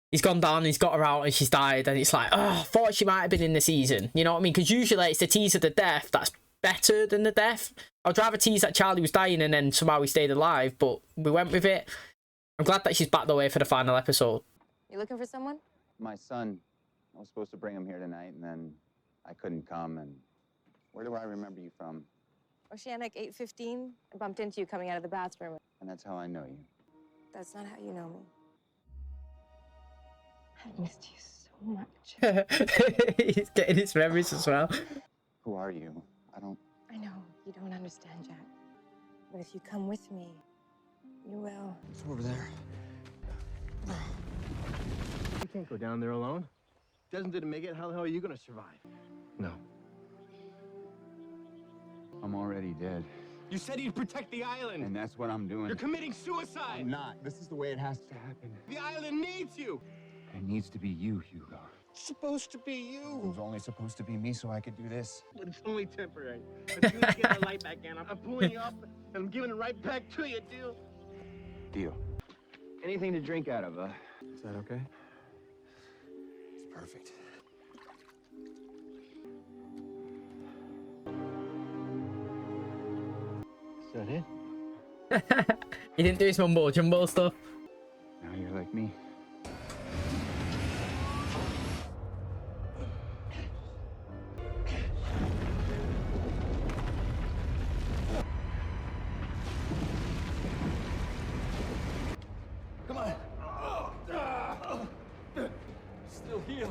he's gone down, he's got her out, and she's died, and it's like, oh, I thought she might have been in the season, you know what I mean? Because usually it's the tease of the death that's better than the death. I'd rather tease that Charlie was dying and then somehow he stayed alive, but we went with it. I'm glad that she's back the way for the final episode. You looking for someone? My son, I was supposed to bring him here tonight, and then I couldn't come, and where do I remember you from? Oceanic 815. I bumped into you coming out of the bathroom. And that's how I know you. That's not how you know me. I missed you so much. He's getting his memories as well. Who are you? I know you don't understand, Jack. But if you come with me, you will. It's over there. You can't go down there alone. Desmond didn't make it. How the hell are you gonna survive? No. I'm already dead. You said you'd protect the island. And that's what I'm doing. You're committing suicide. I'm not. This is the way it has to happen. The island needs you. It needs to be you, Hugo. It's supposed to be you. It was only supposed to be me so I could do this. But it's only temporary. As soon as you get the light back in, I'm pulling you up and I'm giving it right back to you, deal? Deal. Anything to drink out of, Is that okay? It's perfect. Is that it? He didn't do his mumbo jumbo stuff. Now you're like me. Come on. Still here.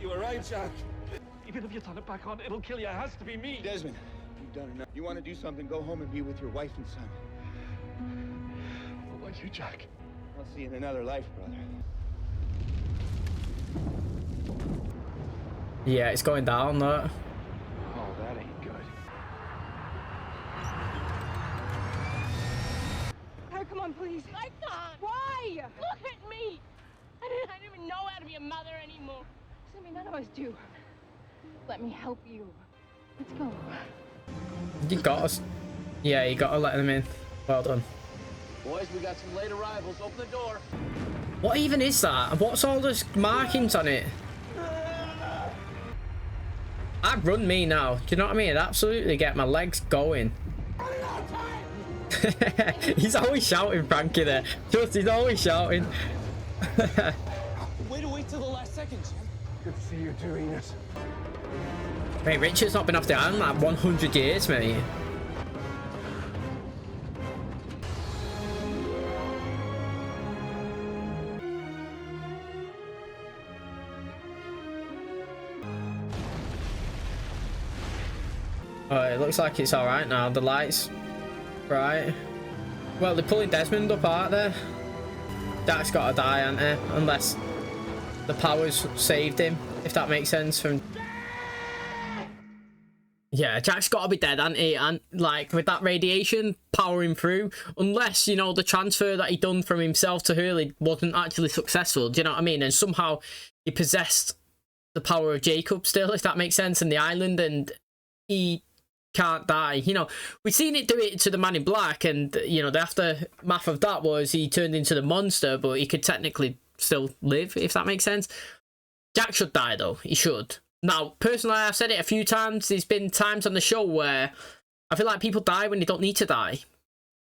You were right, Jack. Even if you turn it back on, it'll kill you. It has to be me. Desmond, you've done enough. You want to do something, go home and be with your wife and son. What about you, Jack? I'll see you in another life, brother. Yeah, it's going down, though. Oh, that ain't good. Oh, come on, please. I can't. Why? Look at me. I don't even know how to be a mother anymore. I mean, none of us do. Let me help you. Let's go. You got us. Yeah, you got to let them in. Well done. Boys, we got some late arrivals. Open the door. What even is that? And what's all those markings on it? I'd run me now. Do you know what I mean? I'd absolutely get my legs going. He's always shouting, Frankie, there. Just, he's always shouting. Way to wait till the last second, Jim. Good to see you too, Enos. Mate, Richard's not been off the island like 100 years, mate. Oh, it looks like it's alright now. The lights. Right. Well, they're pulling Desmond up, aren't they? Jack's got to die, hasn't he? Unless the powers saved him, if that makes sense. From yeah, Jack's got to be dead, hasn't he? And like with that radiation powering through, unless, you know, the transfer that he done from himself to Hurley wasn't actually successful. Do you know what I mean? And somehow he possessed the power of Jacob still, if that makes sense, in the island, and he can't die. You know, we've seen it do it to the Man in Black, and, you know, the aftermath of that was he turned into the monster, but he could technically still live, if that makes sense. Jack should die, though. He should. Now, personally, I've said it a few times. There's been times on the show where I feel like people die when they don't need to die.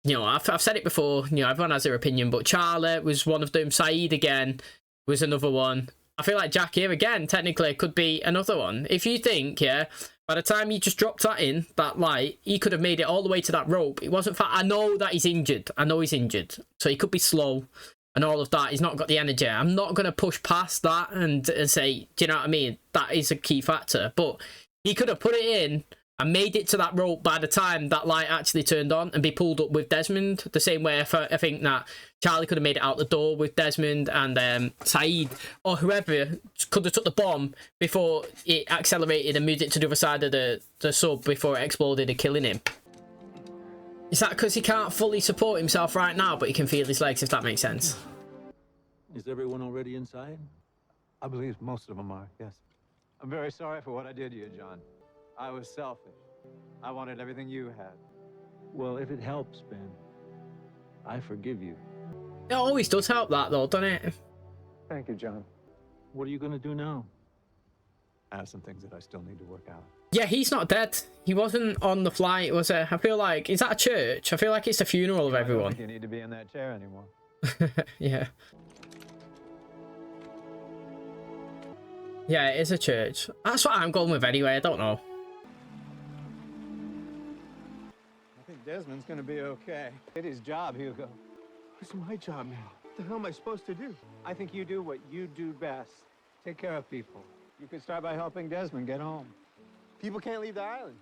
You know, I've said it before. You know, everyone has their opinion, but Charlie was one of them. Saeed again was another one. I feel like Jack here again, technically, could be another one. If you think, yeah, by the time he just dropped that in, that light, he could have made it all the way to that rope. It wasn't I know that he's injured. I know he's injured. So he could be slow and all of that. He's not got the energy. I'm not going to push past that and say, do you know what I mean? That is a key factor. But he could have put it in and made it to that rope by the time that light actually turned on and be pulled up with Desmond. The same way I think that Charlie could have made it out the door with Desmond, and Saeed or whoever could have took the bomb before it accelerated and moved it to the other side of the sub before it exploded and killing him. Is that because he can't fully support himself right now, but he can feel his legs, if that makes sense? Is everyone already inside? I believe most of them are, yes. I'm very sorry for what I did to you, John. I was selfish. I wanted everything you had. Well, if it helps, Ben, I forgive you. It always does help that, though, doesn't it? Thank you, John. What are you going to do now? I have some things that I still need to work out. Yeah, he's not dead. He wasn't on the flight, was it? I feel like... Is that a church? I feel like it's the funeral of everyone. I don't think you need to be in that chair anymore. Yeah. Yeah, it is a church. That's what I'm going with anyway. I don't know. I think Desmond's gonna be okay. Did his job, Hugo. It's my job now. What the hell am I supposed to do? I think you do what you do best. Take care of people. You could start by helping Desmond get home. People can't leave the island.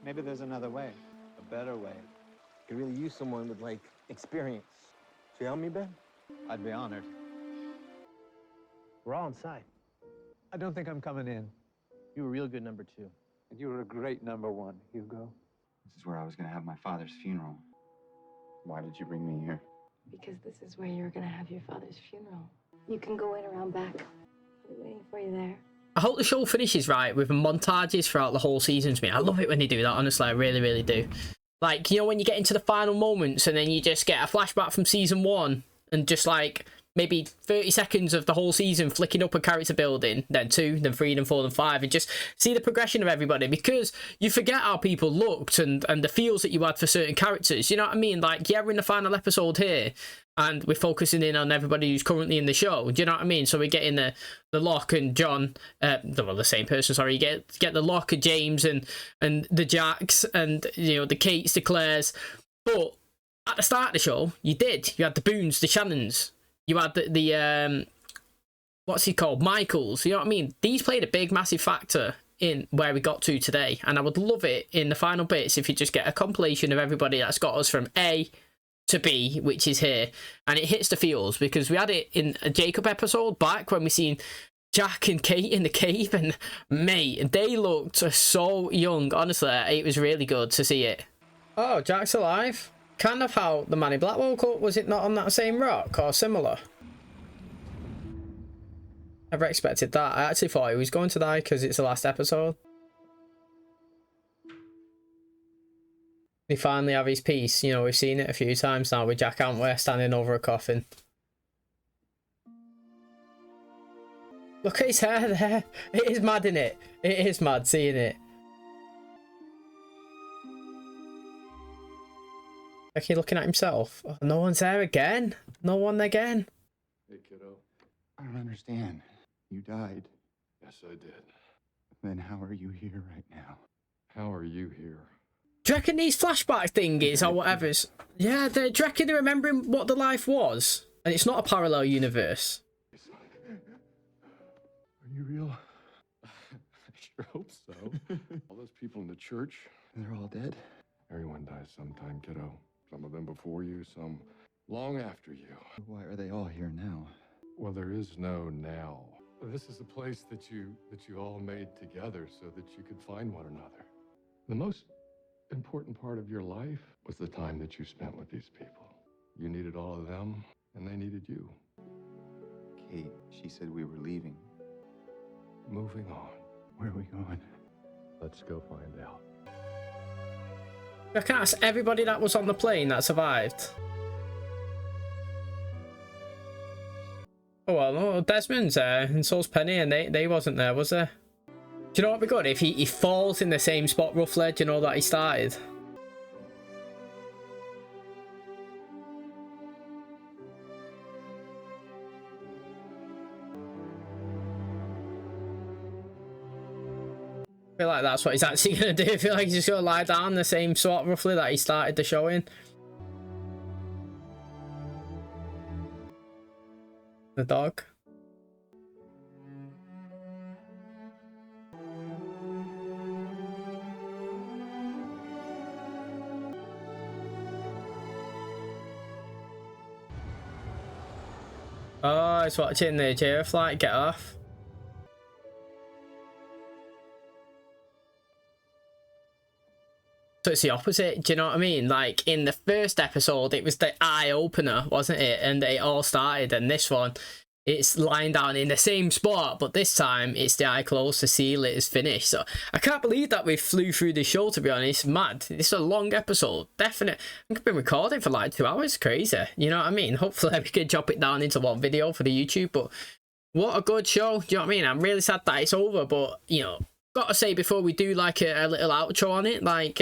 Maybe there's another way. A better way. Could really use someone with, like, experience. So you help me, Ben? I'd be honored. We're all inside. I don't think I'm coming in. You were real good number 2. And you were a great number 1, Hugo. This is where I was gonna have my father's funeral. Why did you bring me here? Because this is where you're gonna have your father's funeral. You can go in around back. I'll be waiting for you there. I hope the show finishes right with montages throughout the whole season to me. I love it when they do that, honestly. I really, really do. Like, you know, when you get into the final moments and then you just get a flashback from season 1 and just like maybe 30 seconds of the whole season flicking up a character building, then 2, then 3, then 4, then 5, and just see the progression of everybody, because you forget how people looked and the feels that you had for certain characters. You know what I mean? Like, yeah, we're in the final episode here and we're focusing in on everybody who's currently in the show. Do you know what I mean? So we're getting the Locke and John, well, the same person, sorry. You get the Locke and James and the Jacks and, you know, the Kates, the Claires. But at the start of the show, you had the Boones, the Shannons. You had the what's he called? Michaels. You know what I mean? These played a big, massive factor in where we got to today. And I would love it in the final bits if you just get a compilation of everybody that's got us from A to B, which is here. And it hits the feels, because we had it in a Jacob episode back when we seen Jack and Kate in the cave, and mate, they looked so young. Honestly, it was really good to see it. Oh, Jack's alive. Kind of how the Man in Black woke up. Was it not on that same rock or similar? Never expected that. I actually thought he was going to die because it's the last episode. He finally have his peace. You know, we've seen it a few times now with Jack Antwer standing over a coffin. Look at his hair there. It is mad, innit? It is mad seeing it. Like he's looking at himself. Oh, no one's there again. No one again. Hey, kiddo. I don't understand. You died. Yes, I did. Then how are you here right now? How are you here? Do you reckon these flashback thingies or whatever's... Yeah, do you reckon they're remembering what the life was? And it's not a parallel universe. Are you real? I sure hope so. All those people in the church, They're all dead? everyone dies sometime, kiddo. Some of them before you, some long after you. Why are they all here now? Well, there is no now. This is a place that you all made together so that you could find one another. The most important part of your life was the time that you spent with these people. You needed all of them, and they needed you. Kate, she said we were leaving. Moving on. Where are we going? Let's go find out. I can't ask everybody that was on the plane that survived. Oh well, no, Desmond's there, and so's Penny, and they wasn't there, was there? Do you know what would be good? If he falls in the same spot roughly, do you know that he started? I feel like that's what he's actually going to do. I feel like he's just going to lie down in the same spot roughly that he started the show in. The dog. Oh, it's watching the Jira flight get off. So it's the opposite, do you know what I mean? Like, in the first episode, it was the eye-opener, wasn't it? And it all started, and this one, it's lying down in the same spot, but this time, it's the eye closed to seal it is finished. So, I can't believe that we flew through the show, to be honest. Mad. This is a long episode. Definite. I think I've been recording for like 2 hours. Crazy. You know what I mean? Hopefully, we could chop it down into one video for the YouTube, but what a good show. Do you know what I mean? I'm really sad that it's over, but, you know, gotta say before we do like a little outro on it, like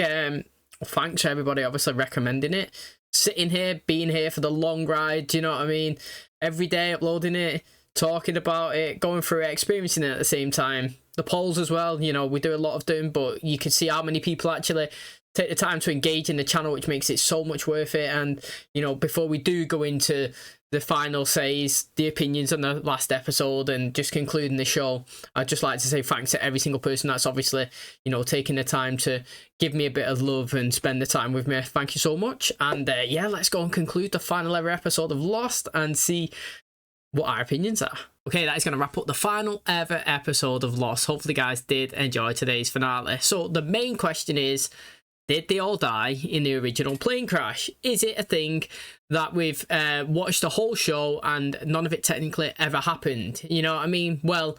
thanks for everybody obviously recommending it, sitting here, being here for the long ride, do you know what I mean? Every day uploading it, talking about it, going through it, experiencing it at the same time. The polls as well, you know, we do a lot of them, but you can see how many people actually take the time to engage in the channel, which makes it so much worth it. And, you know, before we do go into the final says, the opinions on the last episode, and just concluding the show, I'd just like to say thanks to every single person that's obviously, you know, taking the time to give me a bit of love and spend the time with me. Thank you so much. And yeah, let's go and conclude the final ever episode of Lost and see what our opinions are. Okay, that is going to wrap up the final ever episode of Lost. Hopefully you guys did enjoy today's finale. So the main question is, did they all die in the original plane crash? Is it a thing that we've watched the whole show and none of it technically ever happened? You know what I mean? Well,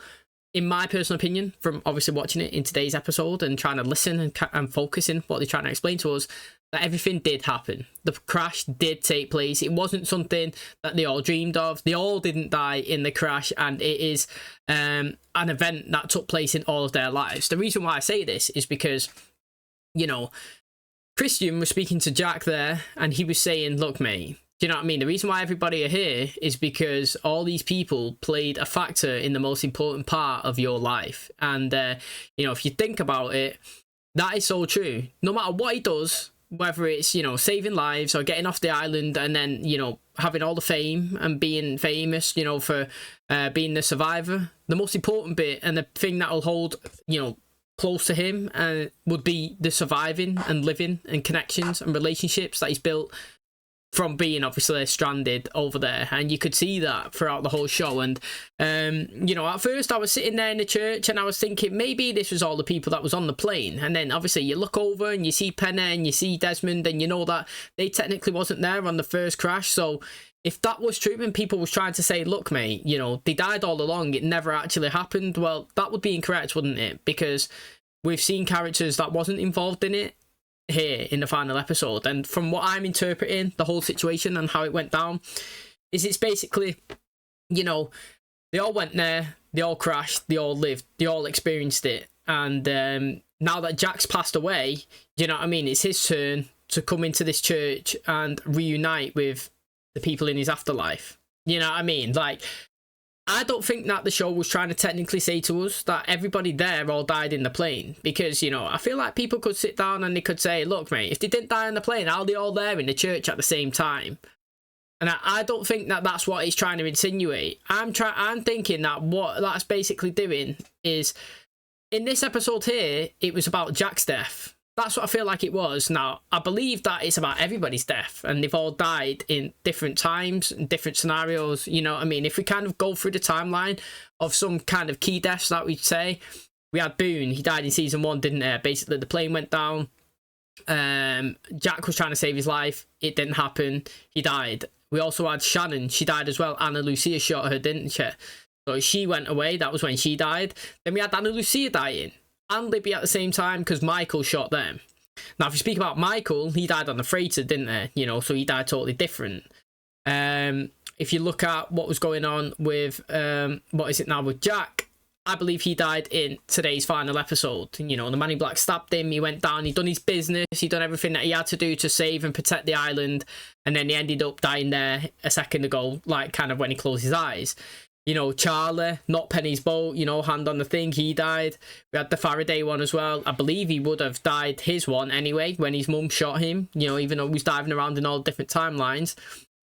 in my personal opinion, from obviously watching it in today's episode and trying to listen and focusing what they're trying to explain to us, that everything did happen. The crash did take place. It wasn't something that they all dreamed of. They all didn't die in the crash, and it is an event that took place in all of their lives. The reason why I say this is because, you know, Christian was speaking to Jack there, and he was saying, look, mate, do you know what I mean? The reason why everybody are here is because all these people played a factor in the most important part of your life. And, you know, if you think about it, that is so true. No matter what he does, whether it's, you know, saving lives or getting off the island and then, you know, having all the fame and being famous, you know, for being the survivor, the most important bit and the thing that will hold, you know, close to him would be the surviving and living and connections and relationships that he's built from being obviously stranded over there. And you could see that throughout the whole show. And you know, at first I was sitting there in the church and I was thinking maybe this was all the people that was on the plane, and then obviously you look over and you see Penny and you see Desmond and you know that they technically wasn't there on the first crash. So if that was true and people was trying to say, look, mate, you know, they died all along, it never actually happened, well, that would be incorrect, wouldn't it? Because we've seen characters that wasn't involved in it here in the final episode. And from what I'm interpreting, the whole situation and how it went down, is it's basically, you know, they all went there, they all crashed, they all lived, they all experienced it. And now that Jack's passed away, you know what I mean, it's his turn to come into this church and reunite with the people in his afterlife. You know what I mean? Like, I don't think that the show was trying to technically say to us that everybody there all died in the plane, because, you know, I feel like people could sit down and they could say, look, mate, if they didn't die in the plane, how are they all there in the church at the same time? And I don't think that that's what he's trying to insinuate. I'm thinking that what that's basically doing is, in this episode here, it was about Jack's death. That's what I feel like it was. Now, I believe that it's about everybody's death, and they've all died in different times and different scenarios. You know what I mean? If we kind of go through the timeline of some kind of key deaths that we'd say, we had Boone. He died in season 1, didn't he? Basically, the plane went down. Jack was trying to save his life. It didn't happen. He died. We also had Shannon. She died as well. Anna Lucia shot her, didn't she? So she went away. That was when she died. Then we had Anna Lucia dying and Libby at the same time because Michael shot them. Now, if you speak about Michael, he died on the freighter, didn't he? You know, so he died totally different. If you look at what was going on with, what is it now with Jack, I believe he died in today's final episode. You know, the man in black stabbed him, he went down, he done his business, he done everything that he had to do to save and protect the island, and then he ended up dying there a second ago, like kind of when he closed his eyes. You know, Charlie, not Penny's boat, you know, hand on the thing, he died. We had the Faraday one as well. I believe he would have died his one anyway when his mum shot him, you know, even though he was diving around in all different timelines.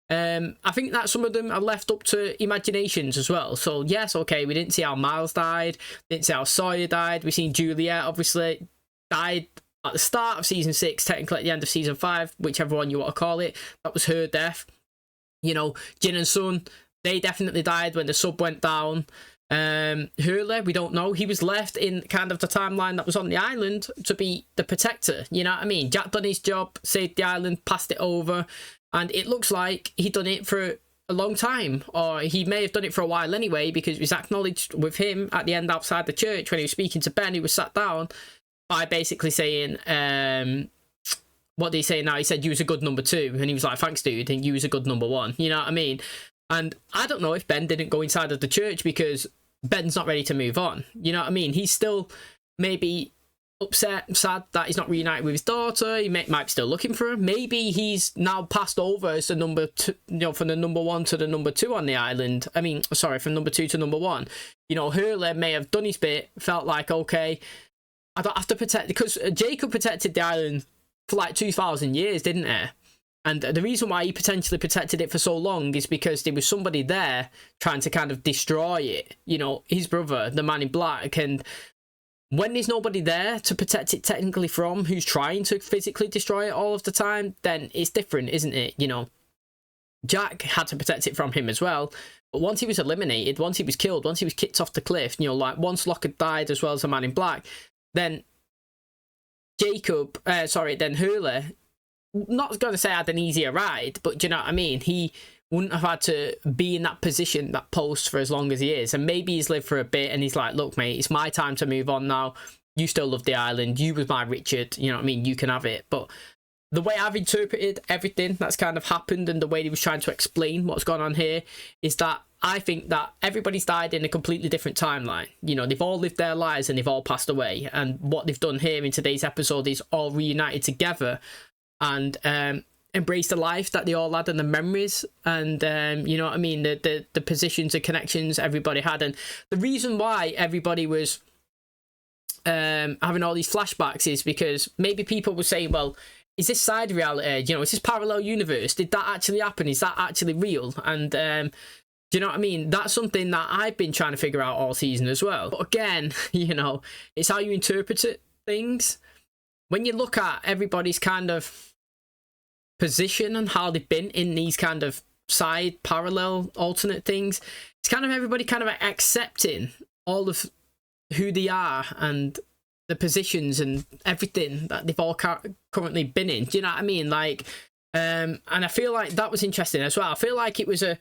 I think that some of them are left up to imaginations as well. So, yes, okay, we didn't see how Miles died, didn't see how Sawyer died. We've seen Juliet, obviously, died at the start of season 6, technically at the end of season 5, whichever one you want to call it. That was her death. You know, Jin and Sun, They definitely died when the sub went down. Hurley, we don't know. He was left in kind of the timeline that was on the island to be the protector. You know what I mean? Jack done his job, saved the island, passed it over, and it looks like he done it for a long time, or he may have done it for a while anyway, because it was acknowledged with him at the end outside the church when he was speaking to Ben, who was sat down, by basically saying, what did he say now? He said, you was a good number 2, and he was like, thanks dude, and you was a good number 1. You know what I mean? And I don't know if Ben didn't go inside of the church because Ben's not ready to move on. You know what I mean? He's still maybe upset, sad that he's not reunited with his daughter. He might be still looking for her. Maybe he's now passed over as the number 2, you know, from the number 1 to the number 2 on the island. I mean, sorry, from number 2 to number 1. You know, Hurley may have done his bit, felt like, okay, I don't have to protect, because Jacob protected the island for like 2,000 years, didn't he? And the reason why he potentially protected it for so long is because there was somebody there trying to kind of destroy it. You know, his brother, the man in black. And when there's nobody there to protect it technically from, who's trying to physically destroy it all of the time, then it's different, isn't it? You know, Jack had to protect it from him as well. But once he was eliminated, once he was killed, once he was kicked off the cliff, you know, like once Locke had died as well as the man in black, then then Hurley, not going to say had an easier ride, but do you know what I mean? He wouldn't have had to be in that position, that post, for as long as he is. And maybe he's lived for a bit and he's like, look, mate, it's my time to move on now. You still love the island. You was my Richard. You know what I mean? You can have it. But the way I've interpreted everything that's kind of happened and the way he was trying to explain what's gone on here is that I think that everybody's died in a completely different timeline. You know, they've all lived their lives and they've all passed away. And what they've done here in today's episode is all reunited together and embrace the life that they all had and the memories and you know what I mean, the positions and connections everybody had. And the reason why everybody was having all these flashbacks is because maybe people were saying, well, is this side reality, you know, is this parallel universe, did that actually happen, is that actually real? And do you know what I mean? That's something that I've been trying to figure out all season as well. But again, you know, it's how you interpret things. When you look at everybody's kind of position and how they've been in these kind of side parallel alternate things, it's kind of everybody kind of accepting all of who they are and the positions and everything that they've all currently been in. Do you know what I mean? Like, and I feel like that was interesting as well. I feel like it was a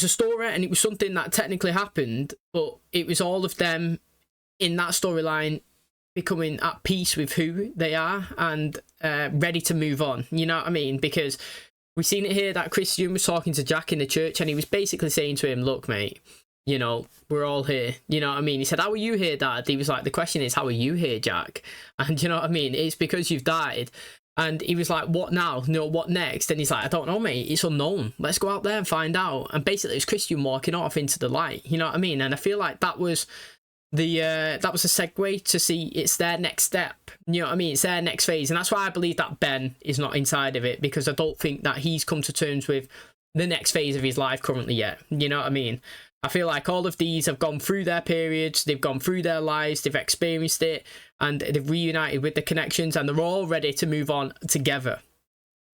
story and it was something that technically happened, but it was all of them in that storyline becoming at peace with who they are and ready to move on. You know what I mean? Because we've seen it here that Christian was talking to Jack in the church and he was basically saying to him, look, mate, you know, we're all here. You know what I mean? He said, how are you here, Dad? He was like, the question is, how are you here, Jack? And you know what I mean? It's because you've died. And he was like, what now? No, what next? And he's like, I don't know, mate. It's unknown. Let's go out there and find out. And basically, it's Christian walking off into the light. You know what I mean? And I feel like that was a segue to see it's their next step. You know what I mean? It's their next phase. And that's why I believe that Ben is not inside of it, because I don't think that he's come to terms with the next phase of his life currently yet. You know what I mean? I feel like all of these have gone through their periods, they've gone through their lives, they've experienced it, and they've reunited with the connections, and they're all ready to move on together.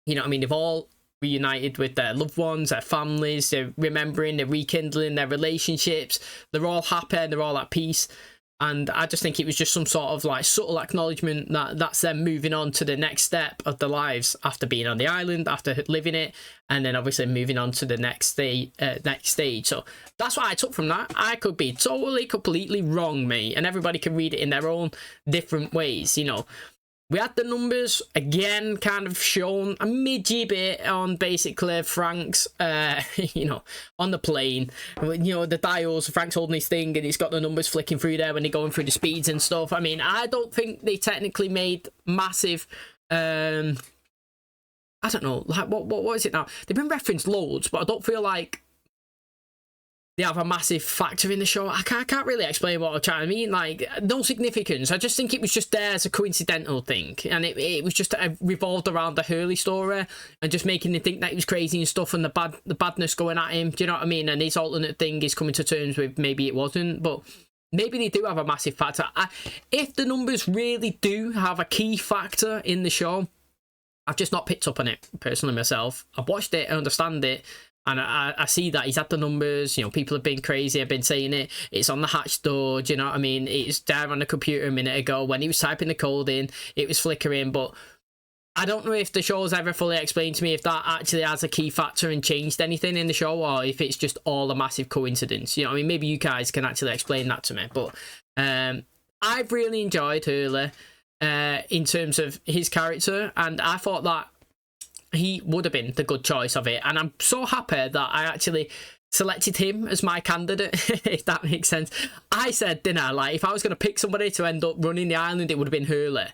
You know what I mean? They've all reunited with their loved ones, their families, they're remembering, they're rekindling their relationships, they're all happy and they're all at peace. And I just think it was just some sort of like subtle acknowledgement that that's them moving on to the next step of their lives after being on the island, after living it, and then obviously moving on to the next stage. So that's what I took from that. I could be totally, completely wrong, mate, and everybody can read it in their own different ways, you know. We had the numbers again kind of shown a midgy bit on basically Frank's, you know, on the plane. You know, the dials, Frank's holding his thing and he's got the numbers flicking through there when they're going through the speeds and stuff. I mean, I don't think they technically made massive, I don't know, like, what is it now? They've been referenced loads, but I don't feel like they have a massive factor in the show. I can't really explain what I'm trying to mean. Like, no significance. I just think it was just there as a coincidental thing. And it was just revolved around the Hurley story and just making him think that he was crazy and stuff and the badness going at him. Do you know what I mean? And his alternate thing is coming to terms with maybe it wasn't. But maybe they do have a massive factor. If the numbers really do have a key factor in the show, I've just not picked up on it, personally, myself. I've watched it, I understand it. And I see that he's had the numbers, you know, people have been crazy, I've been saying it, it's on the hatch door, do you know what I mean? It's there on the computer a minute ago. When he was typing the code in, it was flickering, but I don't know if the show's ever fully explained to me if that actually has a key factor and changed anything in the show, or if it's just all a massive coincidence. You know what I mean? Maybe you guys can actually explain that to me, but I've really enjoyed Hurley in terms of his character, and I thought that he would have been the good choice of it, and I'm so happy that I actually selected him as my candidate, if that makes sense. I said, didn't I, like, if I was going to pick somebody to end up running the island, it would have been Hurley.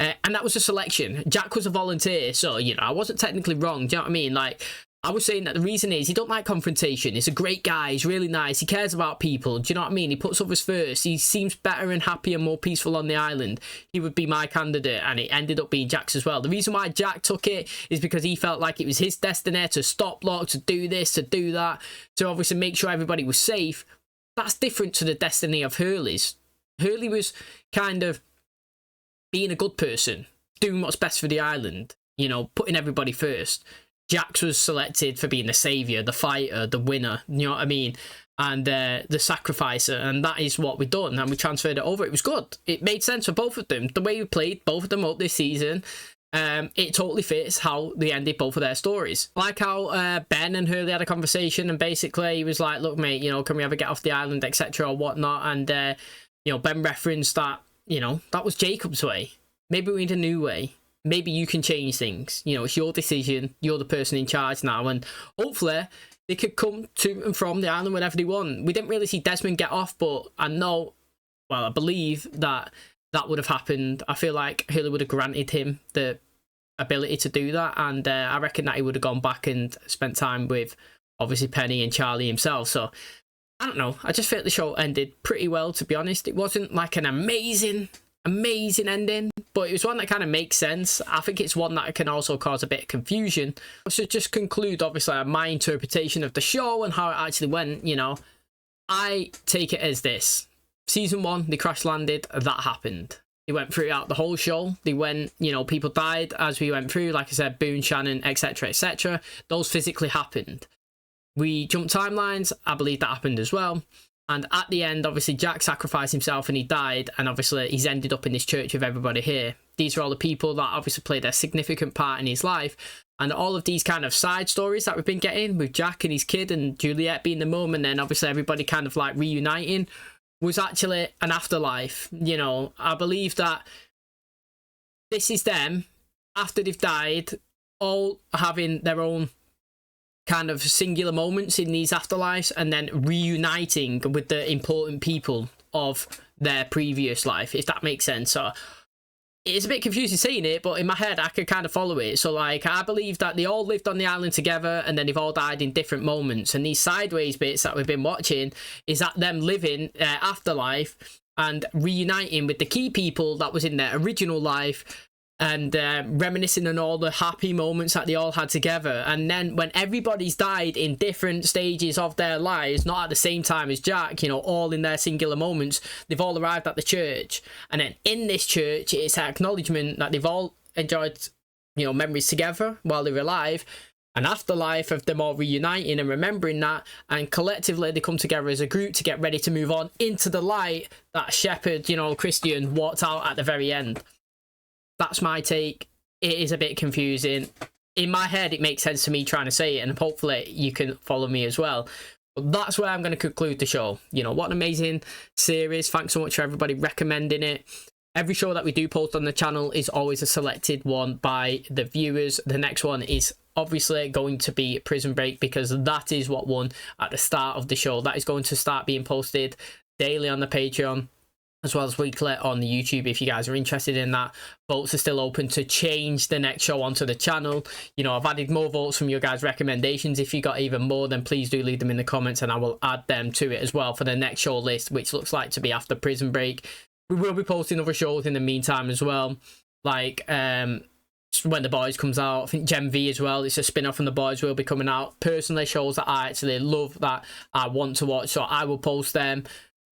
And that was a selection. Jack was a volunteer, so, you know, I wasn't technically wrong, do you know what I mean? Like, I was saying that the reason is he don't like confrontation. He's a great guy. He's really nice. He cares about people. Do you know what I mean? He puts others first. He seems better and happier, more peaceful on the island. He would be my candidate, and it ended up being Jack's as well. The reason why Jack took it is because he felt like it was his destiny to stop Locke, to do this, to do that, to obviously make sure everybody was safe. That's different to the destiny of Hurley's. Hurley was kind of being a good person, doing what's best for the island, you know, putting everybody first. Jax was selected for being the saviour, the fighter, the winner, you know what I mean? And the sacrificer, and that is what we've done, and we transferred it over. It was good. It made sense for both of them. The way we played both of them up this season, it totally fits how they ended both of their stories. Like how Ben and Hurley had a conversation, and basically he was like, look, mate, you know, can we ever get off the island, etc., or whatnot? And, you know, Ben referenced that, you know, that was Jacob's way. Maybe we need a new way. Maybe you can change things. You know, it's your decision. You're the person in charge now. And hopefully they could come to and from the island whenever they want. We didn't really see Desmond get off, but I know, well, I believe that that would have happened. I feel like Hurley would have granted him the ability to do that. And I reckon that he would have gone back and spent time with, obviously, Penny and Charlie himself. So, I don't know. I just feel the show ended pretty well, to be honest. It wasn't like an amazing ending, but it was one that kind of makes sense. I think it's one that can also cause a bit of confusion. So just conclude, obviously, my interpretation of the show and how it actually went, you know, I take it as this. Season 1, they crash landed, that happened. They went throughout the whole show. They went, you know, people died as we went through, like I said, Boone, Shannon, etc., etc. Those physically happened. We jumped timelines, I believe that happened as well. And at the end, obviously, Jack sacrificed himself and he died. And obviously, he's ended up in this church with everybody here. These are all the people that obviously played a significant part in his life. And all of these kind of side stories that we've been getting with Jack and his kid and Juliet being the mum, and then obviously everybody kind of like reuniting, was actually an afterlife. You know, I believe that this is them, after they've died, all having their own kind of singular moments in these afterlives, and then reuniting with the important people of their previous life, if that makes sense. So it's a bit confusing saying it, but in my head I could kind of follow it. So like, I believe that they all lived on the island together, and then they've all died in different moments, and these sideways bits that we've been watching is that them living their afterlife and reuniting with the key people that was in their original life, and reminiscing on all the happy moments that they all had together. And then when everybody's died in different stages of their lives, not at the same time as Jack, you know, all in their singular moments, they've all arrived at the church. And then in this church, it's an acknowledgement that they've all enjoyed, you know, memories together while they were alive, an afterlife of them all reuniting and remembering that, and collectively they come together as a group to get ready to move on into the light that Shepard, you know, Christian walked out at the very end. That's my take. It is a bit confusing. In my head, it makes sense to me trying to say it, and hopefully you can follow me as well. But that's where I'm going to conclude the show. You know, what an amazing series. Thanks so much for everybody recommending it. Every show that we do post on the channel is always a selected one by the viewers. The next one is obviously going to be Prison Break, because that is what won at the start of the show. That is going to start being posted daily on the Patreon, as well as weekly on the YouTube, if you guys are interested in that. Votes are still open to change the next show onto the channel. You know, I've added more votes from your guys' recommendations. If you got even more, then please do leave them in the comments, and I will add them to it as well for the next show list, which looks like to be after Prison Break. We will be posting other shows in the meantime as well, like when The Boys comes out. I think Gen V as well, it's a spin-off from The Boys, will be coming out. Personally, shows that I actually love, that I want to watch, so I will post them.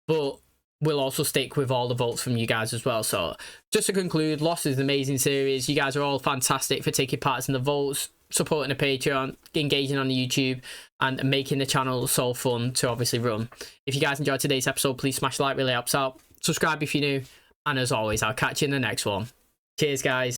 But we'll also stick with all the votes from you guys as well. So just to conclude, Lost is an amazing series. You guys are all fantastic for taking part in the votes. supporting the Patreon, engaging on the YouTube, and making the channel so fun to obviously run. If you guys enjoyed today's episode, please smash like, really helps out. Subscribe if you're new, and as always, I'll catch you in the next one. Cheers, guys.